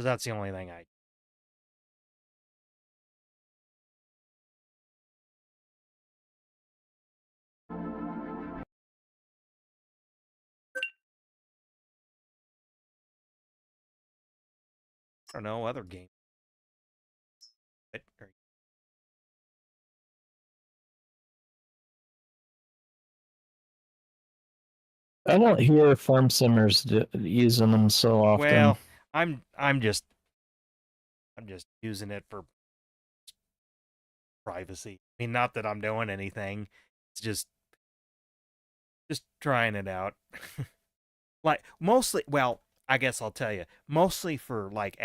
Because that's the only thing I... or no other game. I don't hear farm simmers using them so often. Well, I'm just using it for privacy. I mean, not that I'm doing anything. It's just trying it out. Like mostly, well, I guess I'll tell you, mostly for like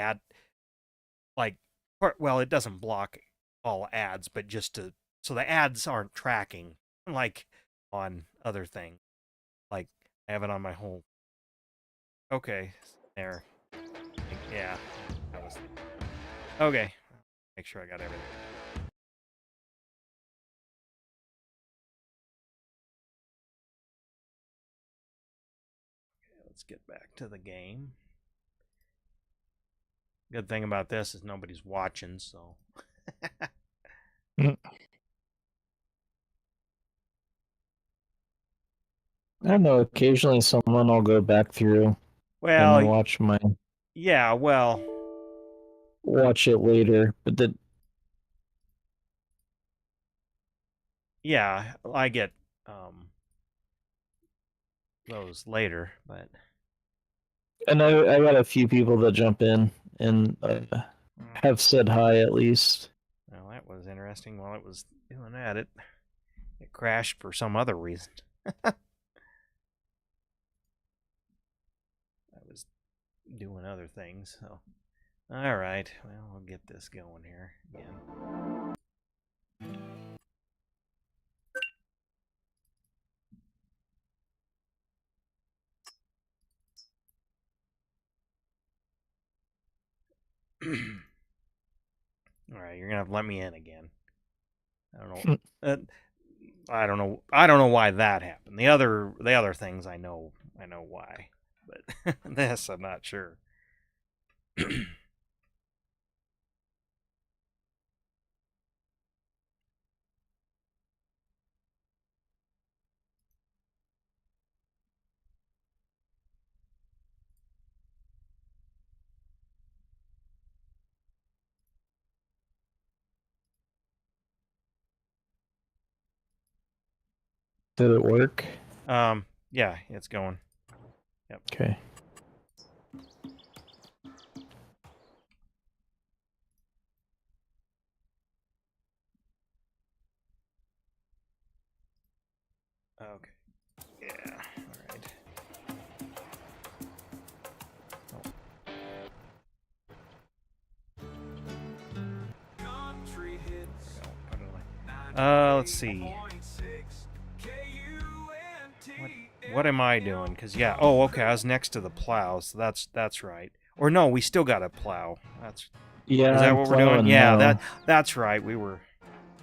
well, it doesn't block all ads, but just to so the ads aren't tracking like on other things. Like I have it on my whole. Okay, there. Yeah, that was okay. Make sure I got everything. Okay, let's get back to the game. Good thing about this is nobody's watching, so. I don't know. Occasionally, someone will go back through Well, and watch yeah, well, watch it later, but yeah, I get those later, but and I got a few people that jump in and have said hi at least. Well, that was interesting. While it was doing that, it crashed for some other reason. I was doing other things, so. All right, well, I'll get this going here again. All right, you're gonna have to let me in again. I don't know. I don't know. I don't know why that happened. The other things I know why, but this I'm not sure. Did it work? Yeah, it's going. Yep. Okay. Okay. Yeah. All right. Let's see. What am I doing? Because yeah. Oh, okay. I was next to the plow, so that's right. Or no, we still got to plow. That's Yeah. Is that I'm what we're doing? Yeah. Now. That's right. We were.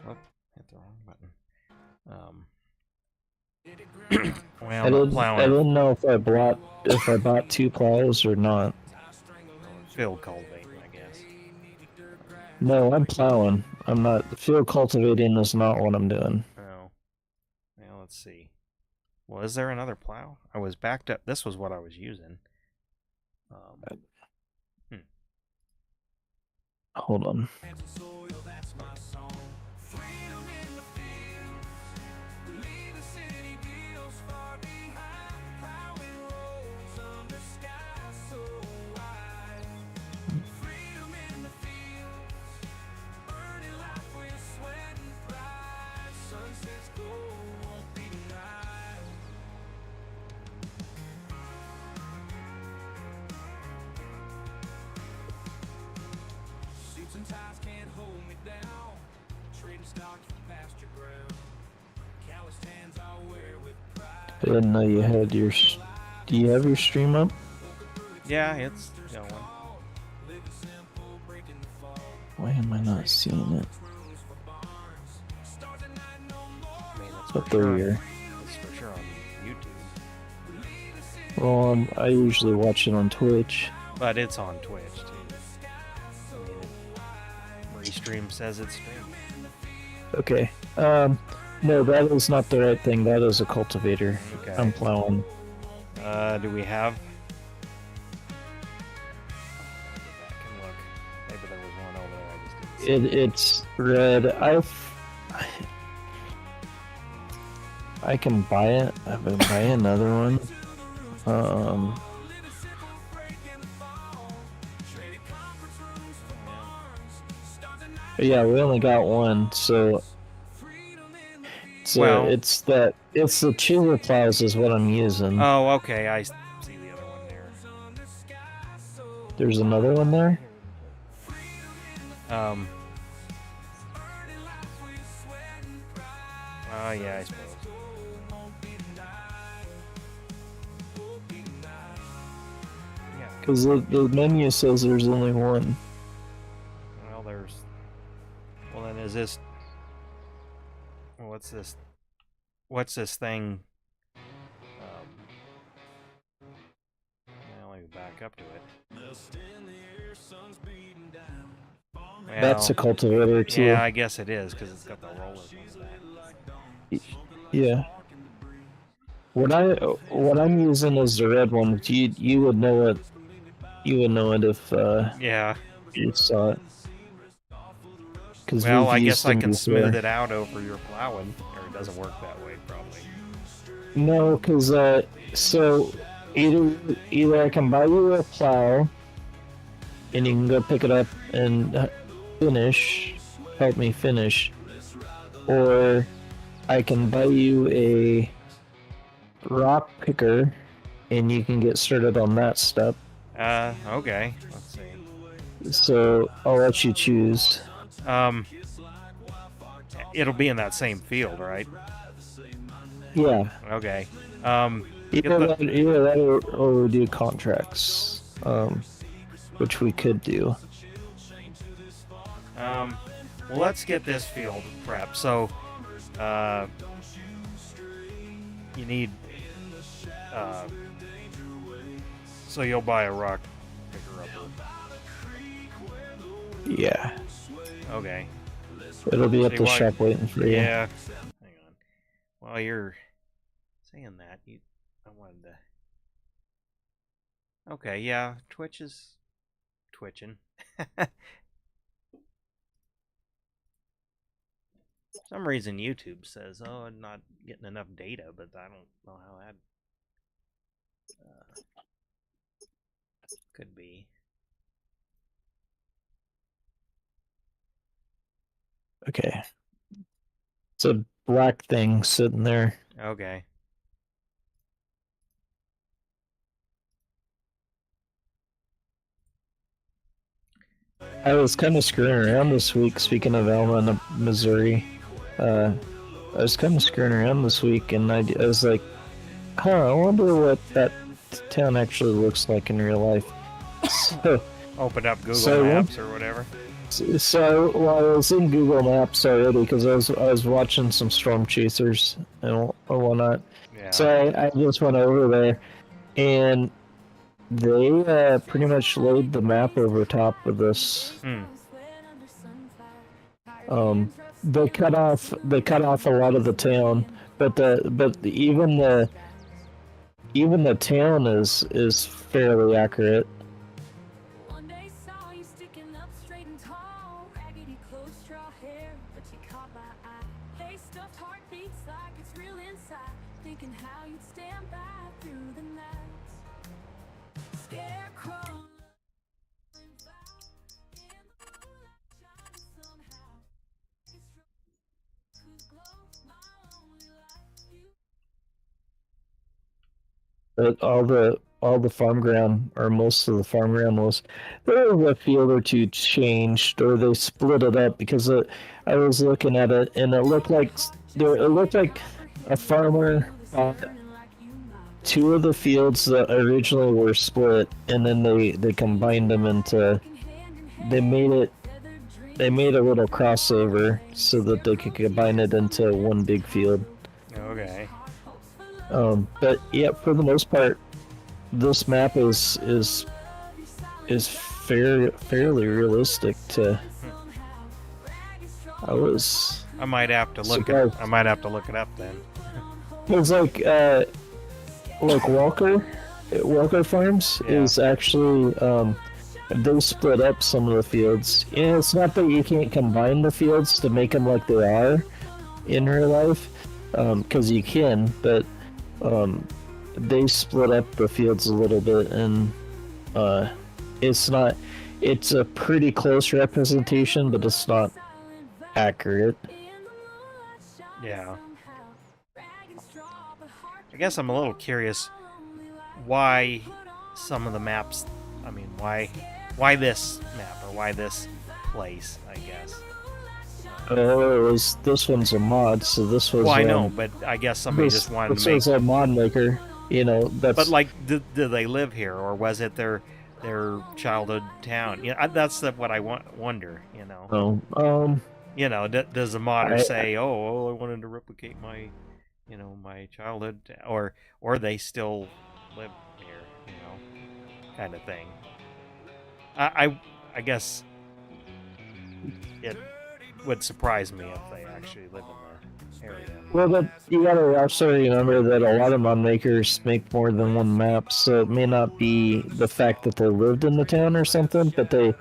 Oh, hit the wrong button. Well, I'm plowing. I didn't know if I bought 2 plows or not. Field cultivating, I guess. No, I'm plowing. I'm not. Field cultivating is not what I'm doing. Oh. Well, let's see. Was there another plow? I was backed up. This was what I was using. Hold on. I didn't know you had your. Do you have your stream up? Yeah, it's going. Why am I not seeing it? Up there here. It's for sure on YouTube. Well, I usually watch it on Twitch. But it's on Twitch too. stream says it's streamed. Okay. No, that is not the right thing. That is a cultivator. Okay. I'm plowing. Do we have? I can look. Maybe there was one over there. I just didn't see. It's red. I can buy it. I can buy another one. Yeah, we only got one, so Well- it's the chiller plows is what I'm using. Oh, okay. I see the other one there. There's another one there. Yeah, I suppose. Yeah. Because the menu says there's only one. Well, there's. Well, then is this? What's this? What's this thing? I'll let back up to it. Well, That's a cultivator too. Yeah, I guess it is because it's got the rollers on the back. Yeah. What I'm using is the red one. You would know it. You would know it if Yeah. you saw it. Well, I guess I can smooth it out over your plowing, or it doesn't work that way, probably. No, because so either I can buy you a plow, and you can go pick it up and help me finish, or I can buy you a rock picker, and you can get started on that step. Okay. Let's see. So I'll let you choose. It'll be in that same field, right? Yeah. Okay. Either that or we do contracts, which we could do. Well, let's get this field prepped. So, you need, so you'll buy a rock picker upper. Yeah. Okay. It'll be at See the why- shop waiting for you. Yeah. Hang on. While you're saying that, I wanted to. Okay, yeah, Twitch is twitching. For some reason, YouTube says, "Oh, I'm not getting enough data," but I don't know how that could be. Okay. It's a black thing sitting there. Okay. I was kind of screwing around this week. Speaking of Alma, Missouri, I was kind of screwing around this week, and I was like, "Huh, I wonder what that town actually looks like in real life." So, Open up Google Maps or whatever. well, I was in Google Maps already because I was watching some storm chasers and whatnot. Yeah. So I just went over there, and they pretty much laid the map over top of this. They cut off a lot of the town, but even the town is fairly accurate. But all the farm ground, or most of the farm ground, there was a field or two changed, or they split it up because I was looking at it and it looked like a farmer bought two of the fields that originally were split, and then they combined them into they made a little crossover so that they could combine it into one big field. Okay. But yeah, for the most part, this map is fairly realistic to I was I might have to look it. surprised. I might have to look it up then. It's like Walker Farms Yeah. is actually they split up some of the fields. And it's not that you can't combine the fields to make them like they are in real life, because you can, but they split up the fields a little bit, and it's not. It's a pretty close representation, but it's not accurate. Yeah. I guess I'm a little curious why some of the maps. I mean, why this map or why this place? I guess. This one's a mod, so this was. Well, I know, but I guess somebody just wanted this to make. was a mod maker. You know, that's. But like, do they live here, or was it their childhood town? You know, that's what I wonder. You know. Oh, You know, does the modder say, "Oh, I wanted to replicate my, you know, my childhood," or they still live here, you know, kind of thing. I guess it would surprise me if they actually live in the area. Well, but you gotta also remember that a lot of mod makers make more than one map, so it may not be the fact that they lived in the town or something, but they.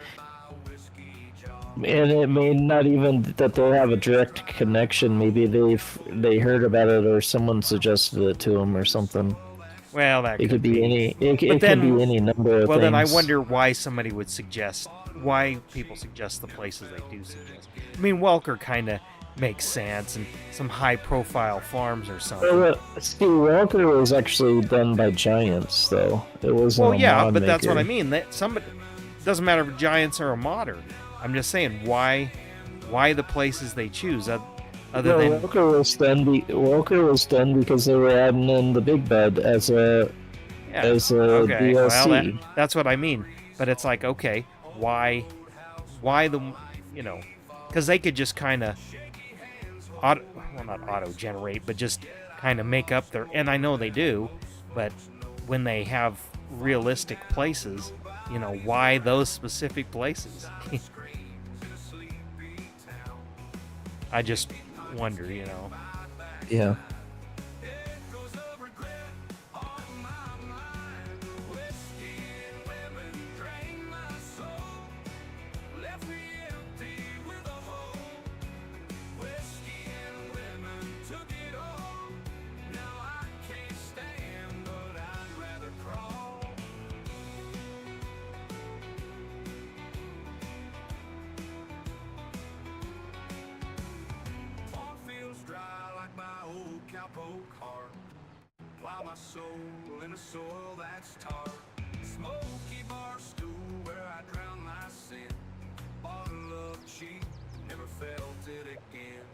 And it may not even that they have a direct connection. Maybe they heard about it or someone suggested it to them or something. Well, that it could be any. It could be any number of things. Then I wonder why somebody would suggest why people suggest the places they do suggest. I mean, Welker kind of makes sense, and some high-profile farms or something. Well, see, Welker was actually done by Giants, though. It was. Well, yeah, but that's what I mean. That somebody doesn't matter if Giants are a modder. I'm just saying why the places they choose other than Welker was done because they were adding in the Big Bed as a DLC. Well, that's what I mean. But it's like, okay, why the, you know, because they could just kind of not auto generate, but just kind of make up their, and I know they do, but when they have realistic places, you know, why those specific places? I just wonder, you know. Yeah. My soul in a soil that's tar. Smoky bar stool where I drown my sin. Bottle of cheap, never felt it again.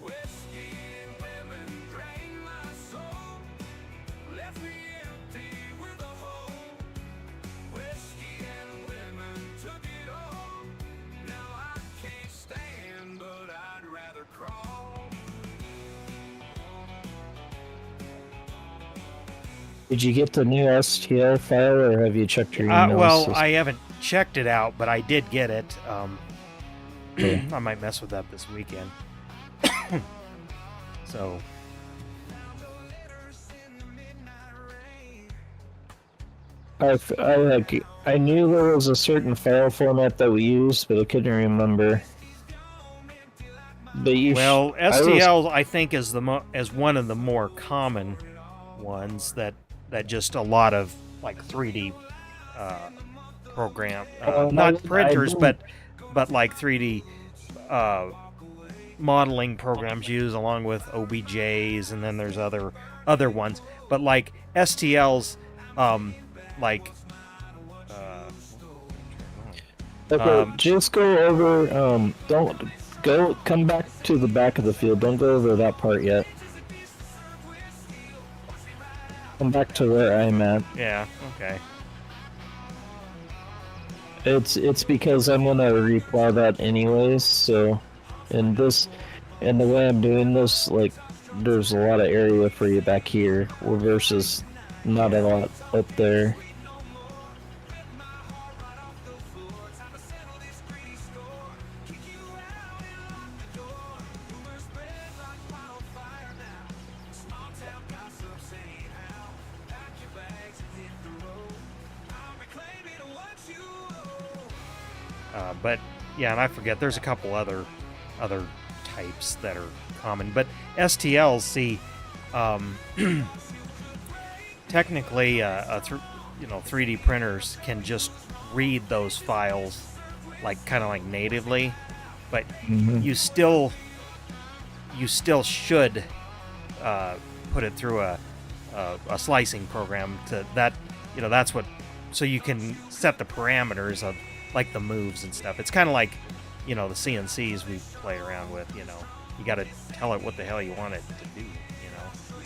Whiskey and women drained my soul. Left me empty with a hole. Whiskey and women took it all. Now I can't stand, but I'd rather crawl. Did you get the new STL file, or have you checked your emails? Well, I haven't checked it out, but I did get it. I might mess with that this weekend. So. I knew there was a certain file format that we used, but I couldn't remember. But STL I think is as one of the more common ones that just a lot of like 3D program, not printers, but like 3D modeling programs use, along with OBJs, and then there's other ones. But like STL's, just go over. Come back to the back of the field. Don't go over that part yet. Come back to where I'm at. Yeah, okay. It's because I'm gonna replow that anyways, so and the way I'm doing this, like, there's a lot of area for you back here versus not a lot up there. But yeah, and I forget. There's a couple other types that are common, but STLs, see, technically, 3D printers can just read those files, like kind of like natively, but you still should put it through a slicing program to that. That's what, so you can set the parameters of like the moves and stuff. It's kind of like the CNCs we play around with. You got to tell it what the hell you want it to do.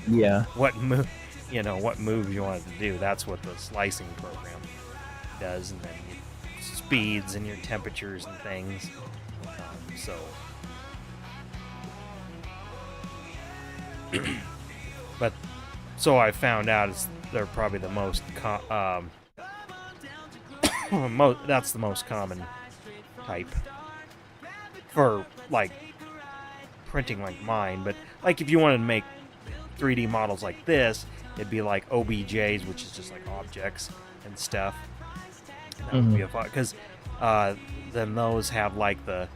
Yeah. What moves you want it to do. That's what the slicing program does, and then your speeds and your temperatures and things. So I found out they're probably the most that's the most common type for like printing like mine. But like if you wanted to make 3D models like this, it'd be like OBJs, which is just like objects and stuff. That would be a fun, because then those have like the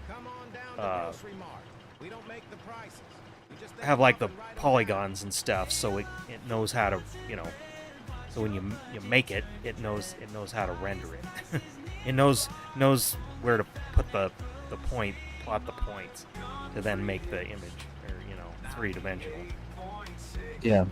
polygons and stuff, so it knows how to, so when you make it, it knows how to render it. It knows where to put plot the points to then make the image, or three-dimensional. Yeah.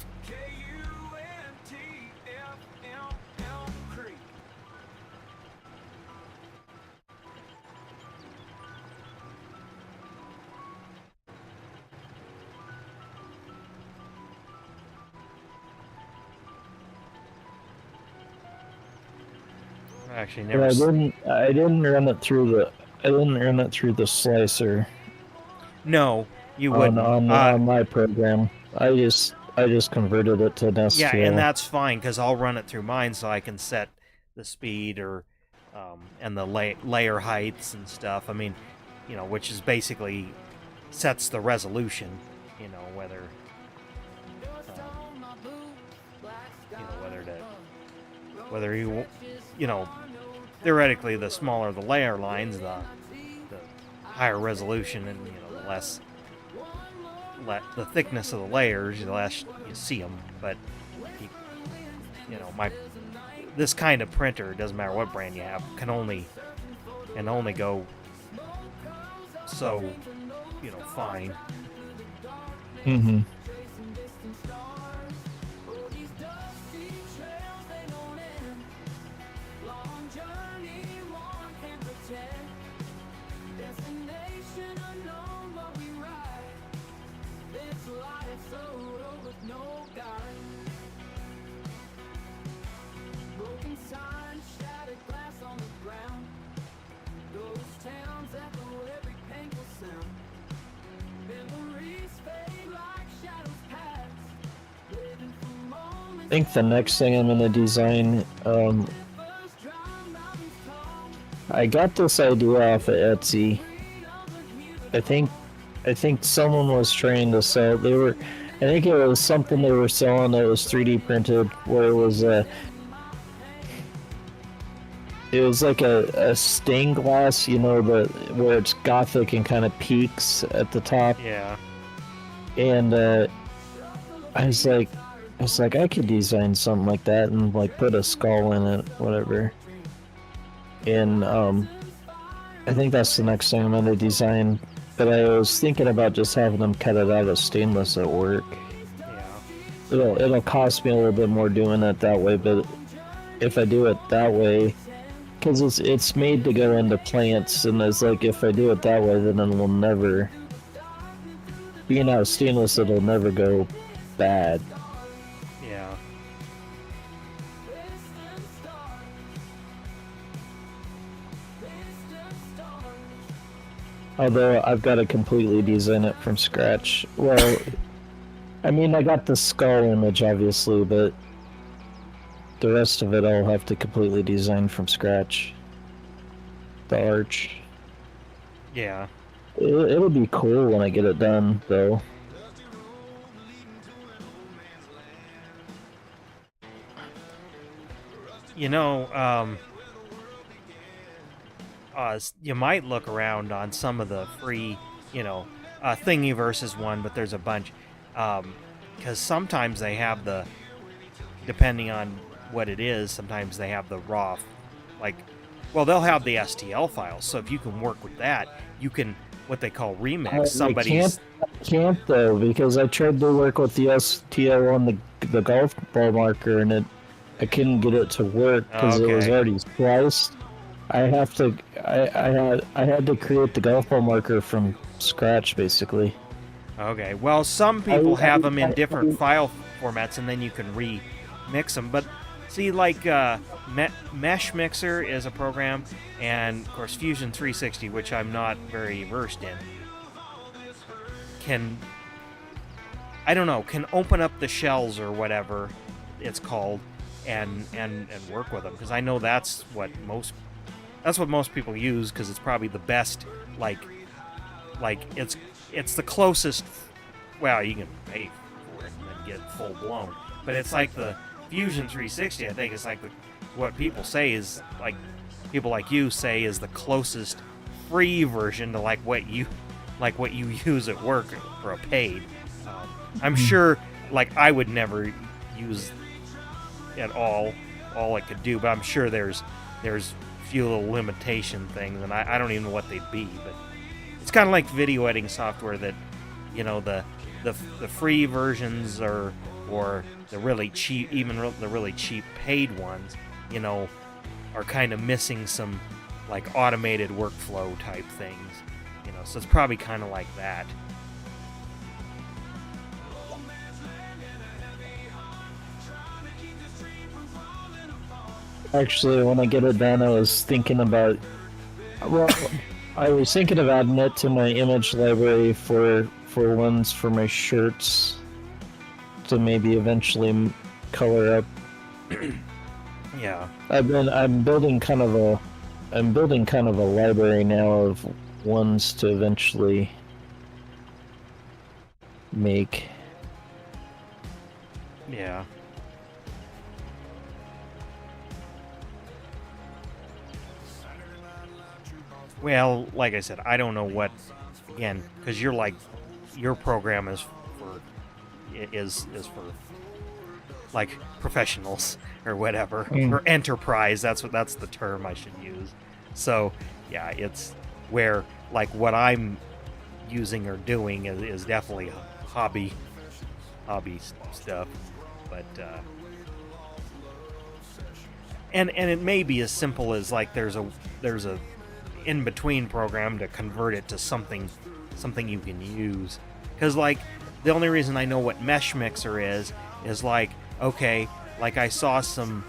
Actually, But I didn't run it through the slicer. No, you wouldn't. On my program. I just converted it to an STL. Yeah, and that's fine, because I'll run it through mine so I can set the speed or and the layer heights and stuff. I mean, which is basically sets the resolution. Whether whether theoretically, the smaller the layer lines, the higher resolution, and the less the thickness of the layers, the less you see them. But this kind of printer, doesn't matter what brand you have, can only go so fine. Mm-hmm. I think the next thing I'm gonna design, I got this idea off of Etsy. I think someone was trying to sell. I think it was something they were selling that was 3D printed, where it was like a stained glass, where it's gothic and kind of peaks at the top. Yeah. And I was like, I could design something like that and like put a skull in it, whatever. And I think that's the next thing I'm gonna design. But I was thinking about just having them cut it out of stainless at work. Yeah. It'll cost me a little bit more doing it that way, but if I do it that way, because it's made to go into plants, and it's like if I do it that way, then it will never. Being out of stainless, it'll never go bad. Yeah. Although I've got to completely design it from scratch. Well, I mean, I got the skull image, obviously, but the rest of it I'll have to completely design from scratch. The arch. Yeah. It'll be cool when I get it done, though. you might look around on some of the free, you know, Thingiverse is one, but there's a bunch. Because sometimes they have the, depending on what it is, sometimes they have the raw, like, well, they'll have the STL files. So if you can work with that, you can, what they call remix somebody's. I can't though, because I tried to work with the STL on the golf ball marker, and I couldn't get it to work because it was Okay. already spliced. I had to create the golf ball marker from scratch, basically. Okay. Well, some people have them in different I- file formats, and then you can remix them. But see, like Mesh Mixer is a program, and of course Fusion 360, which I'm not very versed in, can, I don't know, can open up the shells or whatever it's called, and work with them, because I know that's what most people use, because it's probably the best, like it's the closest. Well, you can pay for it and then get full blown, but it's like the Fusion 360. I think it's like what people say is, like, people like you say is the closest free version to like what you use at work for a paid. I'm sure, like, I would never use at all it could do, but I'm sure there's few little limitation things, and I don't even know what they'd be, but it's kind of like video editing software that, you know, the free versions or the really cheap, even the really cheap paid ones, you know, are kind of missing some like automated workflow type things, you know, so it's probably kind of like that. Actually, when I get it done, I was thinking about. Well, I was thinking of adding it to my image library for ones for my shirts to maybe eventually color up. Yeah. I'm building kind of a library now of ones to eventually make. Yeah. Well, like I said, I don't know what, again, because you're like, your program is for like professionals or whatever, or enterprise. That's the term I should use. So yeah, it's where, like, what I'm using or doing is definitely hobby stuff, but and it may be as simple as, like, there's a in between program to convert it to something you can use, because, like, the only reason I know what Mesh Mixer is like, okay, like, I saw some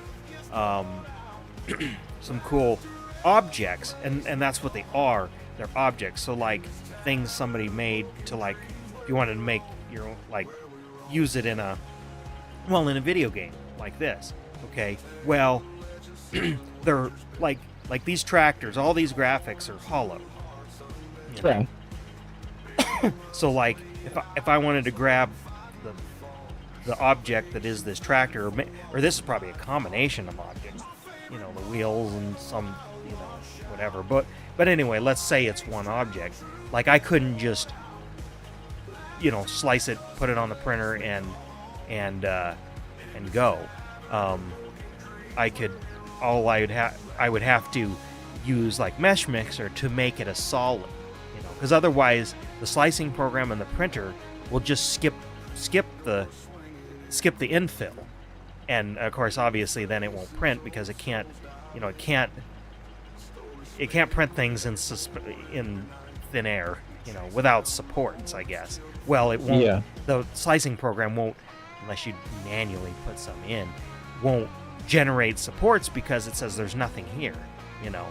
some cool objects, and that's what they are. They're objects. So, like, things somebody made to, like, if you wanted to make your own, like, use it in a video game like this. Okay, well, they're like these tractors, all these graphics are hollow. You know? Yeah. So, like, if I wanted to grab the object that is this tractor, or this is probably a combination of objects, you know, the wheels and some, you know, whatever. But anyway, let's say it's one object. Like, I couldn't just, you know, slice it, put it on the printer, and go. I would have to use, like, Mesh Mixer to make it a solid, you know, because otherwise the slicing program and the printer will just skip the infill, and of course, obviously, then it won't print, because it can't print things in thin air, you know, without supports, I guess. Well, it won't. Yeah. The slicing program won't, unless you manually put some in, won't generate supports, because it says there's nothing here, you know.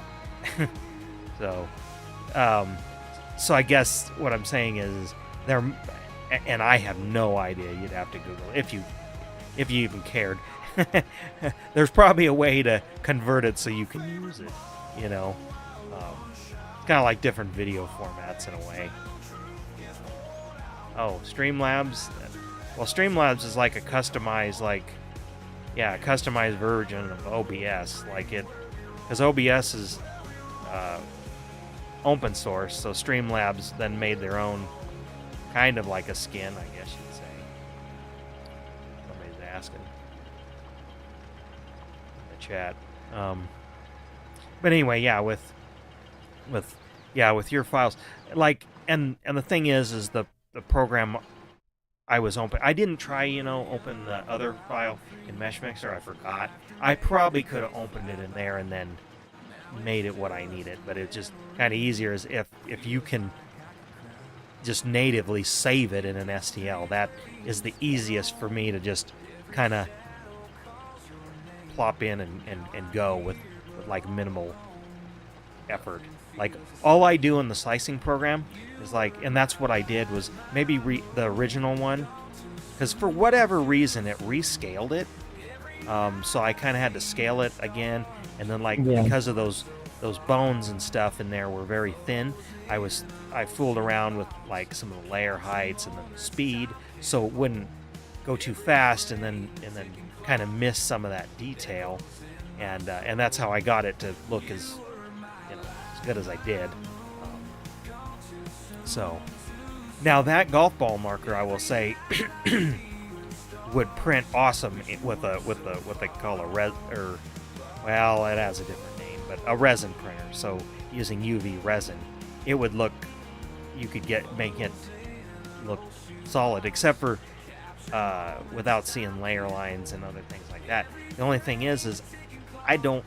So I guess what I'm saying is there, and I have no idea. You'd have to Google if you even cared. There's probably a way to convert it so you can use it, you know. It's kind of like different video formats in a way. Oh, Streamlabs. Well, Streamlabs is like a customized, customized version of OBS, like it, because OBS is open source. So Streamlabs then made their own, kind of like a skin, I guess you'd say. Somebody's asking in the chat. But anyway, yeah, with your files, like, and the thing is the program I was open. I didn't try, open the other file in Mesh Mixer. I forgot. I probably could have opened it in there and then made it what I needed. But it's just kind of easier as if you can just natively save it in an STL. That is the easiest for me to just kind of plop in and go with like minimal effort. Like, all I do in the slicing program is like, and that's what I did was maybe the original one, because for whatever reason it rescaled it, so I kind of had to scale it again, and then because of those bones and stuff in there were very thin, I fooled around with like some of the layer heights and the speed, so it wouldn't go too fast, and then kind of miss some of that detail, and that's how I got it to look as good as I did. So now that golf ball marker, I will say, would print awesome with what they call a well, it has a different name, but a resin printer. So using UV resin, it would look, you could make it look solid, except for without seeing layer lines and other things like that. The only thing is I don't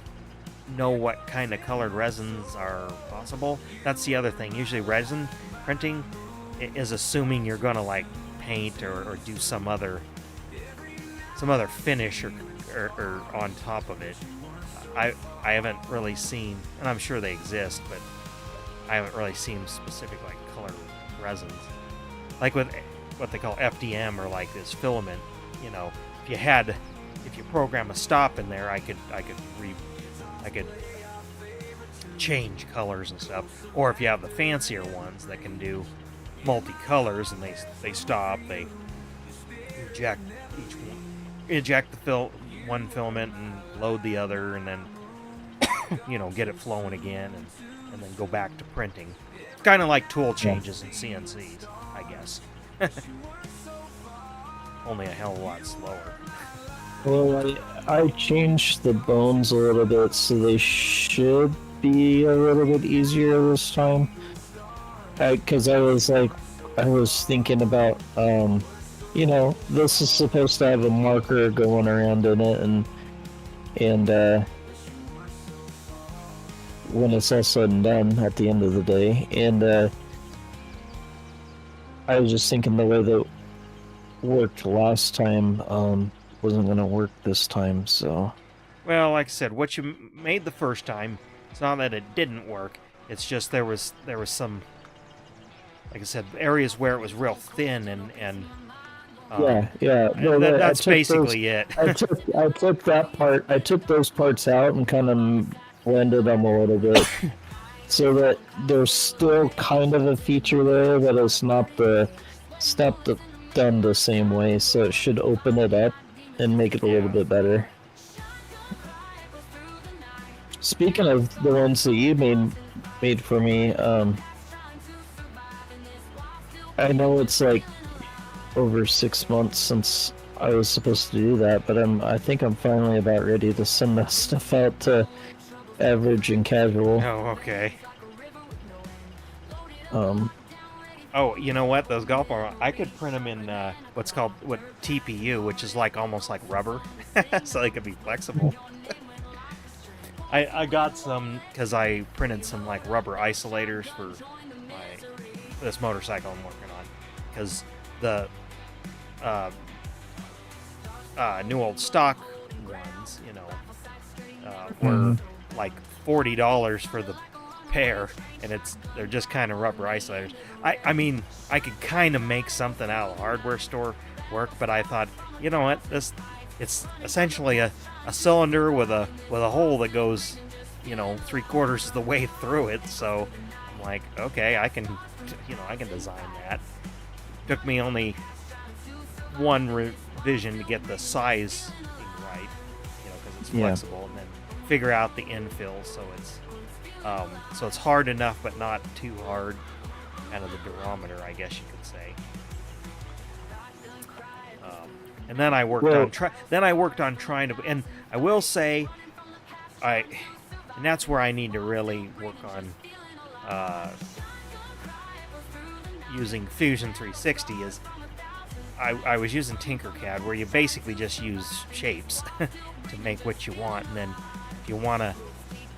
know what kind of colored resins are possible. That's the other thing. Usually resin printing is assuming you're gonna like paint or do some other finish or on top of it. I haven't really seen, and I'm sure they exist, but I haven't really seen specific like colored resins. Like with what they call FDM, or like this filament, if you program a stop in there, I could change colors and stuff. Or if you have the fancier ones that can do multicolors, and they stop, they eject the one filament and load the other, and then get it flowing again, and then go back to printing. It's kind of like tool changes in CNCs, I guess. Only a hell of a lot slower. Well, I changed the bones a little bit, so they should be a little bit easier this time. Because I was thinking about, this is supposed to have a marker going around in it, and when it's all said and done at the end of the day, and I was just thinking the way that worked last time wasn't going to work this time, so. Well, like I said, what you made the first time, it's not that it didn't work, it's just there was some, like I said, areas where it was real thin, and yeah. No, that's basically it. I took that part. I took those parts out and kind of blended them a little bit, so that there's still kind of a feature there, but it's not done the same way. So it should open it up and make it a little bit better. Speaking of the ones that you made for me, I know it's like over 6 months since I was supposed to do that, but I think I'm finally about ready to send that stuff out to average and casual. Oh, okay. Oh, you know what? Those golf balls, I could print them in what's called TPU, which is like almost like rubber, so they could be flexible. I got some because I printed some like rubber isolators for this motorcycle I'm working on, because the new old stock ones, were like $40 for the pair, and they're just kind of rubber isolators. I mean, I could kind of make something out of the hardware store work, but I thought, you know what, it's essentially a cylinder with a hole that goes, 3/4 of the way through it. So I'm like, okay, I can design that. Took me only one revision to get the size right, because it's flexible, and then figure out the infill so it's So it's hard enough, but not too hard. Kind of the durometer, I guess you could say. And then I worked on trying to. And I will say, and that's where I need to really work on using Fusion 360. Is I was using Tinkercad, where you basically just use shapes to make what you want, and then if you want to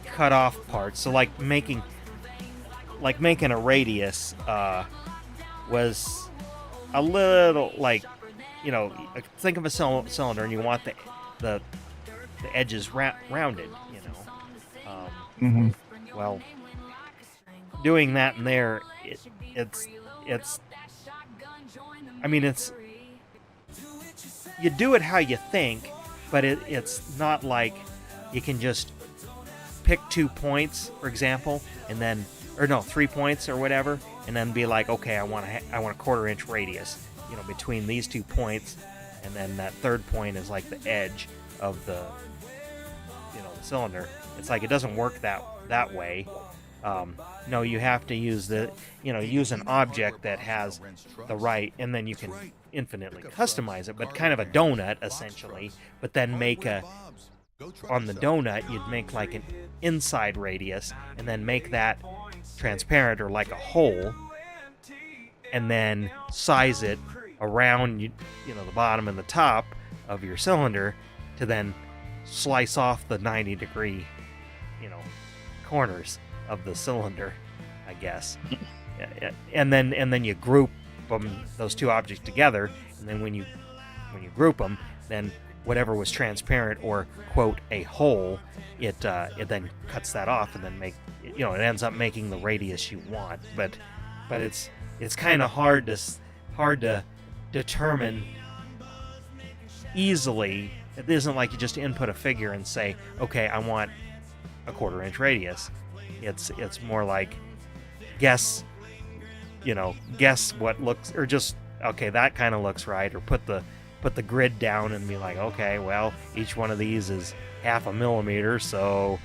cut off parts, so like making a radius was a little like, think of a cylinder and you want the edges rounded, Well, doing that in there, it's you do it how you think, but it's not like you can just pick 2 points, for example, and then, or no, 3 points or whatever, and then be like, okay, I want a 1/4 inch radius, between these 2 points, and then that third point is like the edge of the, the cylinder. It's like it doesn't work that way. No, you have to use use an object that has the right, and then you can infinitely customize it, but kind of a donut essentially. But then on the donut, you'd make like an inside radius, and then make that transparent or like a hole, and then size it around the bottom and the top of your cylinder to then slice off the 90-degree corners of the cylinder, I guess. And then you group those two objects together, and then when you group them, then whatever was transparent or quote a hole, it then cuts that off, and then it ends up making the radius you want. But it's kind of hard to determine easily. It isn't like you just input a figure and say, okay, I want a 1/4 inch radius. It's more like guess what looks, or just, okay, that kind of looks right, or put the grid down and be like, okay, well, each one of these is 1/2 millimeter, so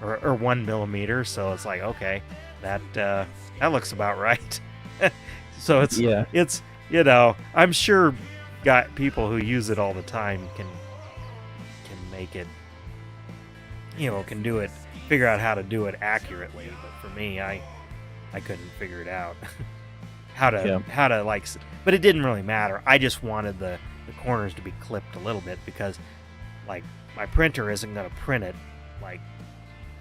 or 1 millimeter, so it's like, okay, that looks about right. So it's I'm sure got people who use it all the time can make it, can do it, figure out how to do it accurately. But for me, I couldn't figure it out. how to like, but it didn't really matter. I just wanted the corners to be clipped a little bit, because like my printer isn't going to print it like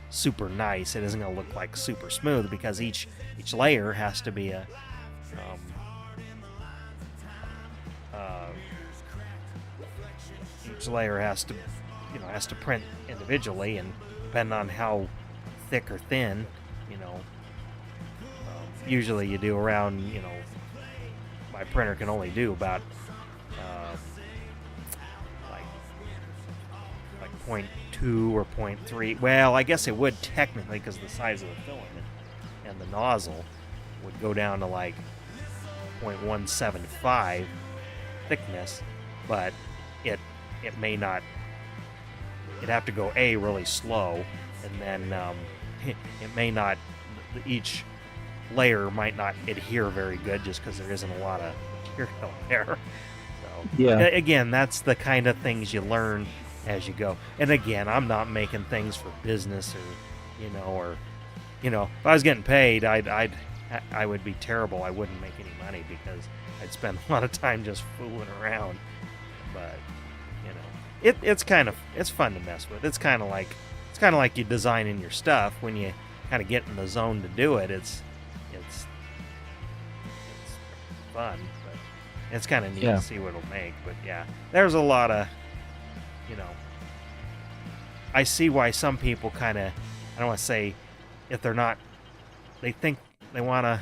super nice. It isn't going to look like super smooth, because each layer has to be each layer has to print individually, and depending on how thick or thin, usually you do around, my printer can only do about like 0.2 or 0.3. Well, I guess it would technically, because the size of the filament and the nozzle would go down to like 0.175 thickness, but it may not. It'd have to go really slow, and then it may not. Each layer might not adhere very good, just because there isn't a lot of material there. So Yeah. again, that's the kind of things you learn as you go. And again, I'm not making things for business, or if I was getting paid, I would be terrible. I wouldn't make any money, because I'd spend a lot of time just fooling around. But it's fun to mess with. It's kind of like you designing your stuff. When you kind of get in the zone to do it, it's fun. But it's kind of neat to see what it'll make. But yeah, there's a lot of, I see why some people kind of, I don't want to say, if they're not, they think they want to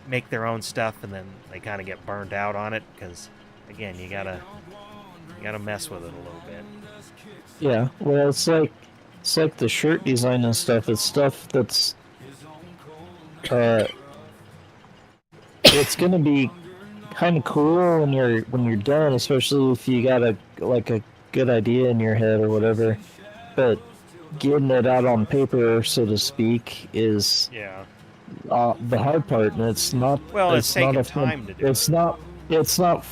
make their own stuff, and then they kind of get burned out on it, because again, you gotta mess with it a little bit. Yeah, well, it's like the shirt design and stuff. It's stuff that's it's gonna be kind of cool when you're done, especially if you got a good idea in your head or whatever. But getting it out on paper, so to speak, is Yeah. the hard part, and it's not. Well, it's It's not taking a fun. time to do It's it. not. It's not.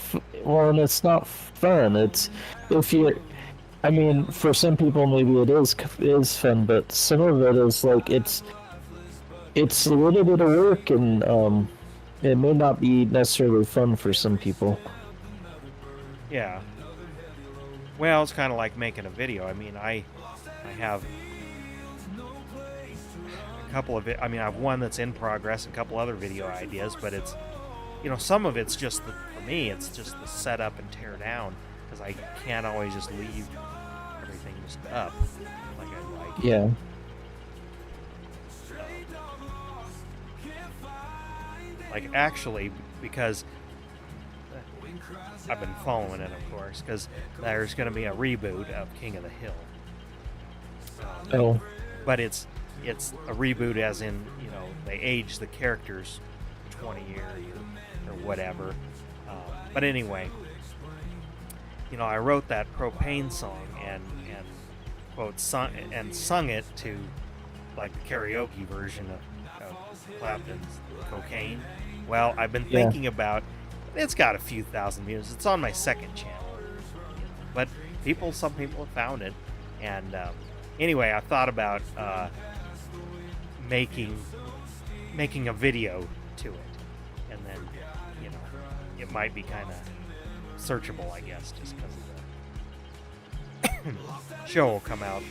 Well, and it's not fun. It's if you. I mean, for some people, maybe it is fun, but some of it is like it's a little bit of work, and it may not be necessarily fun for some people. Yeah. Well, it's kind of like making a video. I mean, I have a couple of it. I mean, I have one that's in progress, and a couple other video ideas, but it's, some of it's just for me, it's just the setup and tear down because I can't always just leave everything just up like I'd like. Yeah. Like actually, because I've been following it, of course, because there's going to be a reboot of King of the Hill. Oh. But it's a reboot as in, they age the characters 20 years or whatever. But anyway, I wrote that Propane song and quote sung it to like the karaoke version of Clapton's Cocaine. Well, I've been thinking about, it's got a few thousand views. It's on my second channel, but some people have found it. And anyway, I thought about making a video to it, and then it might be kind of searchable, I guess, just because the show will come out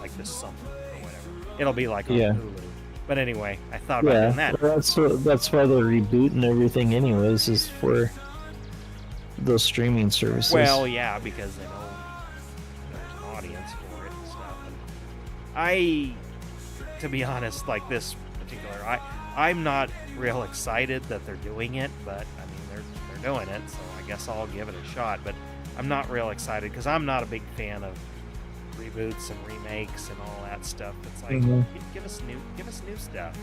like this summer or whatever. It'll be like on Hulu. But anyway, I thought about doing that. Well, that's why they're rebooting everything, anyways, is for those streaming services. Well, yeah, because they know there's an audience for it and stuff. And to be honest, like this particular, I'm not real excited that they're doing it, but I mean they're doing it, so I guess I'll give it a shot. But I'm not real excited because I'm not a big fan of reboots and remakes and all that stuff. It's like give us new stuff.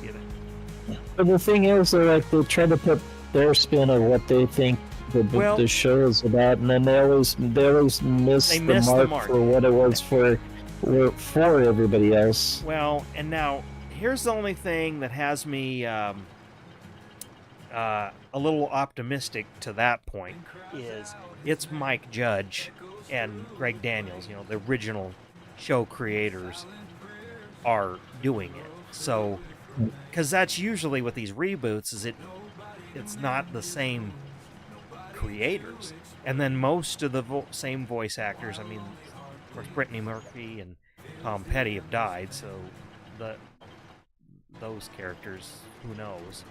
But the thing is, they try to put their spin on what they think the show is about, and then they always miss the mark for what it was for everybody else. Well, and now here's the only thing that has me a little optimistic to that point is it's Mike Judge and Greg Daniels, the original show creators, are doing it. So, because that's usually with these reboots, is it's not the same creators, and then most of the same voice actors. I mean, of course, Brittany Murphy and Tom Petty have died, so those characters, who knows?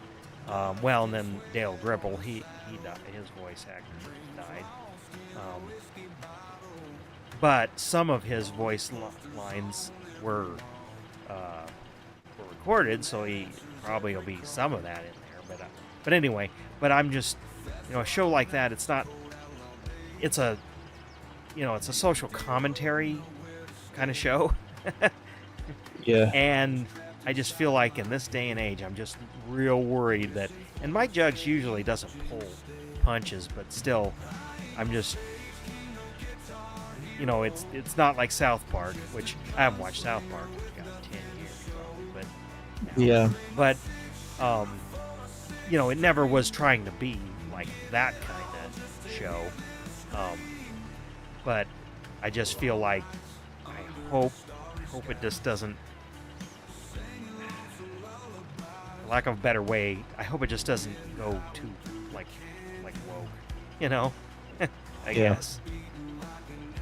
Well, and then Dale Gribble, he died. His voice actor died. But some of his voice lines were recorded, so he probably will be some of that in there. But anyway, I'm just, a show like that, it's not. It's a social commentary kind of show. Yeah. And I just feel like in this day and age, I'm just real worried that. And Mike Judge usually doesn't pull punches, but still, I'm just. It's not like South Park, which I haven't watched South Park in 10 years probably, but yeah. But it never was trying to be like that kind of show. But I just feel like I hope it just doesn't, for lack of a better way, I hope it just doesn't go too like woke, I guess.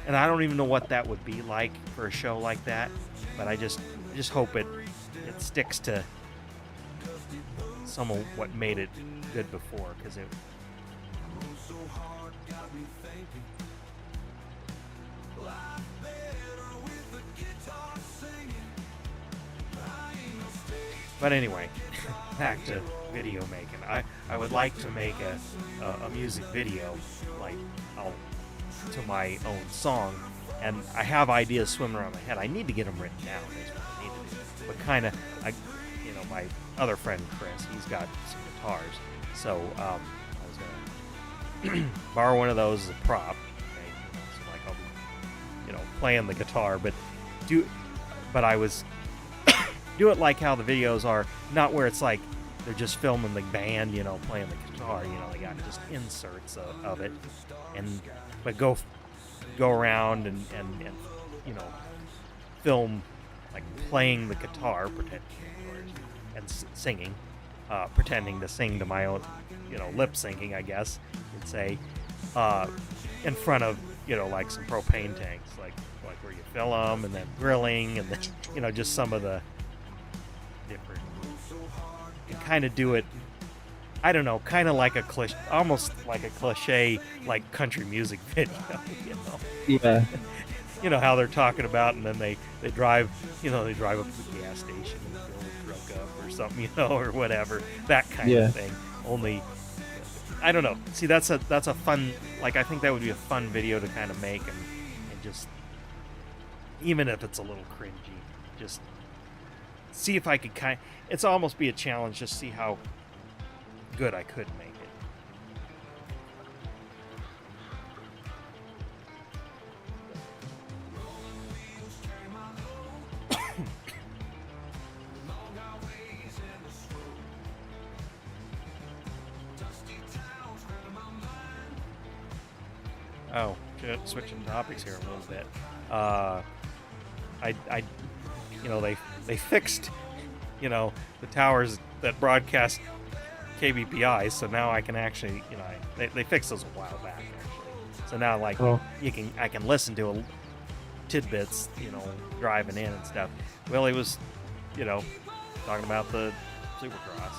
And I don't even know what that would be like for a show like that, but I just hope it sticks to some of what made it good before, because it. But anyway, back to video making. I would like to make a music video, like to my own song, and I have ideas swimming around my head. I need to get them written down. Is what I need to do. But kind of, my other friend Chris, he's got some guitars, so I was gonna borrow one of those as a prop. Okay, so like I'll be, playing the guitar, but but I was do it like how the videos are, not where it's like they're just filming the band, you know, playing the guitar. You know, they got just inserts of it, but go around and you know, film like playing the guitar, pretending and singing, pretending to sing to my own, you know, lip syncing, I guess you'd say, in front of, you know, like some propane tanks, like where you fill them, and then grilling, and then, you know, just some of the different. You kind of do it, I don't know, kind of like a cliche, almost like a cliche, like country music video, you know. Yeah. You know how they're talking about, and then they drive, you know, they drive up to the gas station and fill the truck up or something, you know, or whatever, that kind of thing. Only, I don't know. See, that's a fun, like, I think that would be a fun video to kind of make, and just, even if it's a little cringy, just see if I could it's almost be a challenge, just see how good I could make it. Oh, switching topics here a little bit. I you know, they fixed, you know, the towers that broadcast KBPI, so now I can actually, you know, they fixed those a while back actually. So now, like, I can listen to tidbits, you know, driving in and stuff. Willie was, you know, talking about the Supercross,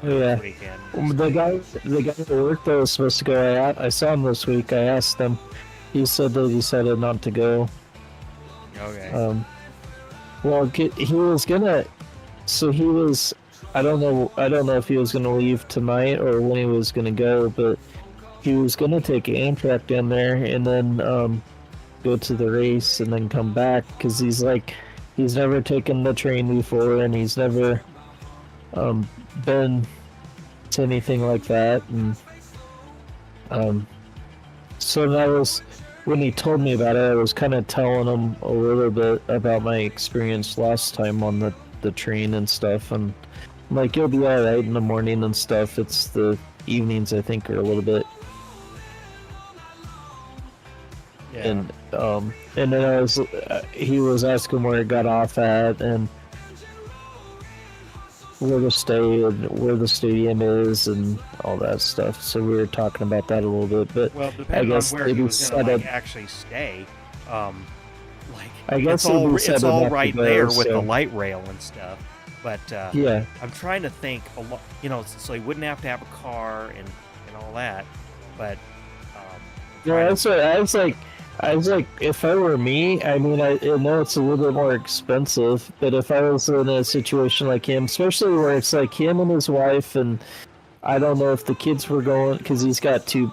you know. Yeah. Weekend. The guy that worked there was supposed to go. I saw him this week. I asked him. He said that he decided not to go. Okay. Well, he was gonna. So he was. I don't know if he was gonna leave tonight or when he was gonna go, but he was gonna take Amtrak down there and then go to the race and then come back, because he's never taken the train before, and he's never been to anything like that. And so that was when he told me about it. I was kind of telling him a little bit about my experience last time on the train and stuff, and I'm like, you'll be all right in the morning and stuff. It's the evenings, I think, are a little bit. Yeah. And then he was asking where it got off at and where to stay and where the stadium is and all that stuff. So we were talking about that a little bit. But well, depending on where he was going to actually stay, I guess it's all right there with the light rail and stuff. But yeah, I'm trying to think a lot. You know, so he wouldn't have to have a car and all that. But that's what I was like. I was like, if I were me, I mean, I know it's a little bit more expensive, but if I was in a situation like him, especially where it's like him and his wife, and I don't know if the kids were going, because he's got two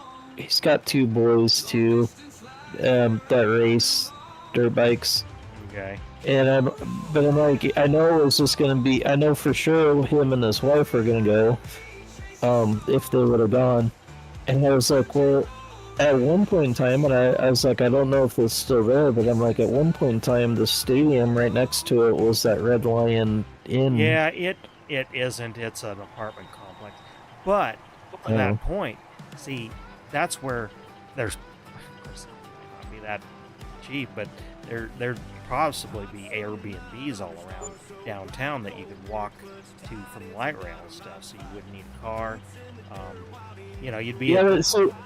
boys too, that race dirt bikes. Okay. And I'm like, I know it was just gonna be, I know for sure him and his wife are gonna go, if they would have gone, and I was like, well. At one point in time, and I was like, I don't know if it's still there, but I'm like, at one point in time, the stadium right next to it was that Red Lion Inn. Yeah, it isn't. It's an apartment complex. But to that point, see, that's where there's, of course, it might not be that cheap, but there'd possibly be Airbnbs all around downtown that you could walk to from the light rail and stuff, so you wouldn't need a car. You know, you'd be,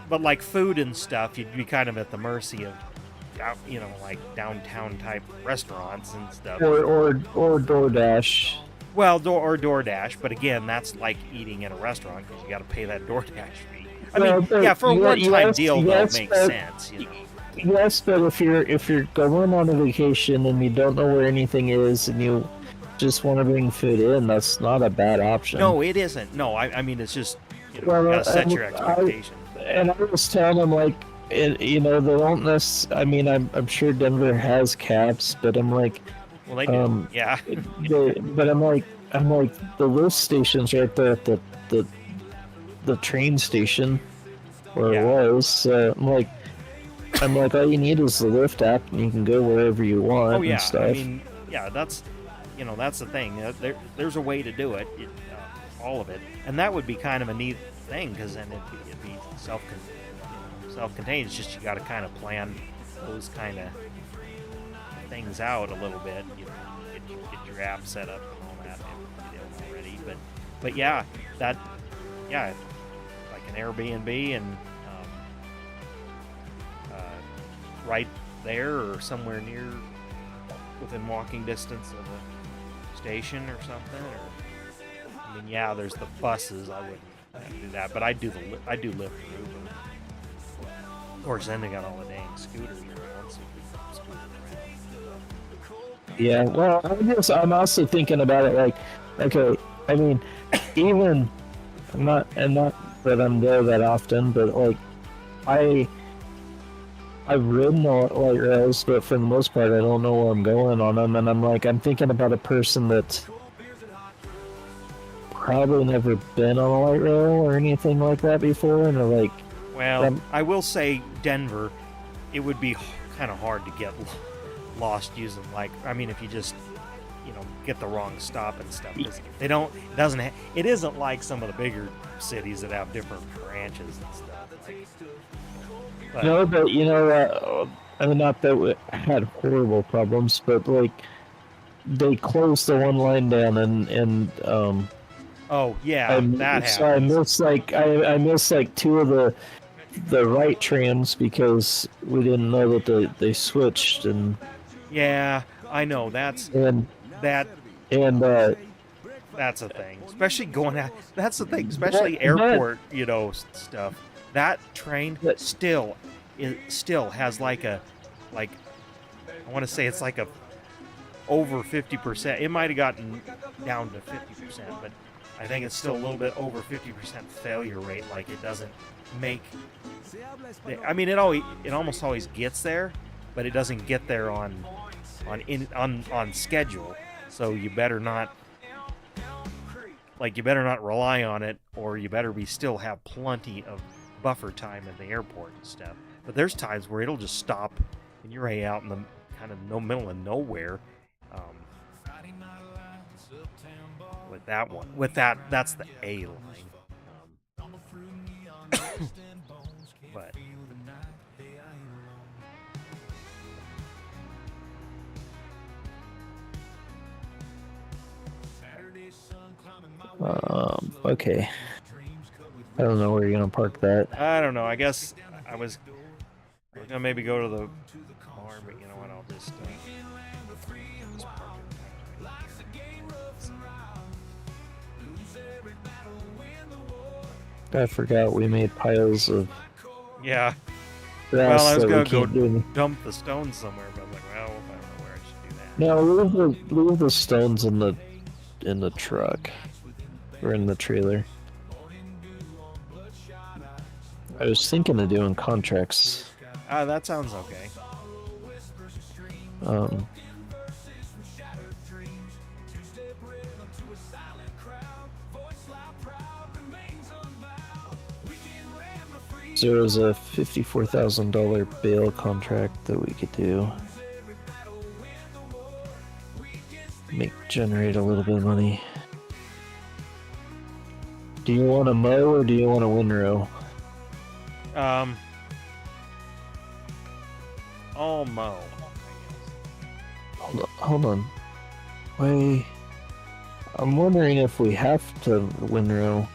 but like food and stuff, you'd be kind of at the mercy of, you know, like downtown type restaurants and stuff. Or DoorDash. Well, or DoorDash, but again, that's like eating in a restaurant because you got to pay that DoorDash fee. I mean, yeah, for a one-time deal, that makes sense. You know. Yes, but if you're going on a vacation and you don't know where anything is and you just want to bring food in, that's not a bad option. No, it isn't. No, I mean, it's just. You know, you gotta set your expectations. And I was telling them, like, you know, they don't necessarily. I mean, I'm sure Denver has cabs, but I'm like, well, they do, yeah. But I'm like, the lift station's right there at the train station where it was. So I'm like, I'm like, all you need is the Lyft app, and you can go wherever you want Oh yeah, and stuff. I mean, yeah, that's that's the thing. There's a way to do it, all of it, and that would be kind of a neat thing because then it'd be self-contained. It's just you got to kind of plan those kind of things out a little bit. Get your app set up and all that if you didn't already. But yeah, like an Airbnb and right there or somewhere near within walking distance of a station or something. Or I mean, yeah, there's the buses. I wouldn't have to do that, but I do Lyft or Uber. Of course, then they got all the dang scooters around, so you can scooter around. Yeah, well, I'm also thinking about it like, okay, I mean, even not that I'm there that often, but like, I've ridden light rails, but for the most part, I don't know where I'm going on them, and I'm thinking about a person that's probably never been on a light rail or anything like that before, and they're like, well, I will say Denver, it would be kind of hard to get lost using I mean, if you just get the wrong stop and stuff. It isn't like some of the bigger cities that have different branches and stuff. No, but I mean, not that we had horrible problems, but like they closed the one line down and oh yeah, that happens. So I missed like two of the right trams because we didn't know that they switched. And yeah, I know that's a thing, especially going out. That's the thing, especially airport stuff. That train still has I want to say it's like a over 50%. It might have gotten down to 50%, but I think it's still a little bit over 50% failure rate. Like it doesn't make. I mean, it almost always gets there, but it doesn't get there on schedule. So you better not rely on it, or you better still have plenty of buffer time at the airport and stuff. But there's times where it'll just stop and you're out in the kind of no middle of nowhere. With that one, that's the A line. But okay. I don't know where you're gonna park that. I don't know. I guess I was gonna maybe go to the bar, but you know what? I'll just park I forgot we made piles of. Yeah. Well, I was gonna go dump the stones somewhere, but I'm like, well, I don't know where I should do that. No, leave the stones in the truck or in the trailer. I was thinking of doing contracts. That sounds okay. So there was a $54,000 bail contract that we could do. Generate a little bit of money. Do you want to mow or do you want to windrow? I'll mow. Hold on. Wait. I'm wondering if we have to windrow.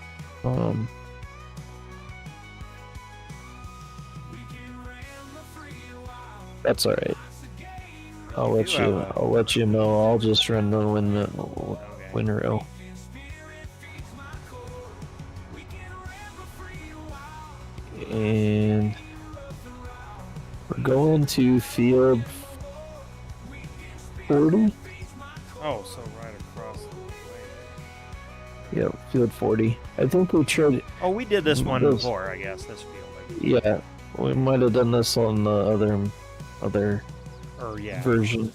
That's all right. I'll let you know. I'll just run the windrow. And we're going to field 40. Oh, so right across the way. Yep, field 40. I think we tried. Oh, we did this one before, I guess. This field. Yeah, we might have done this on the other version.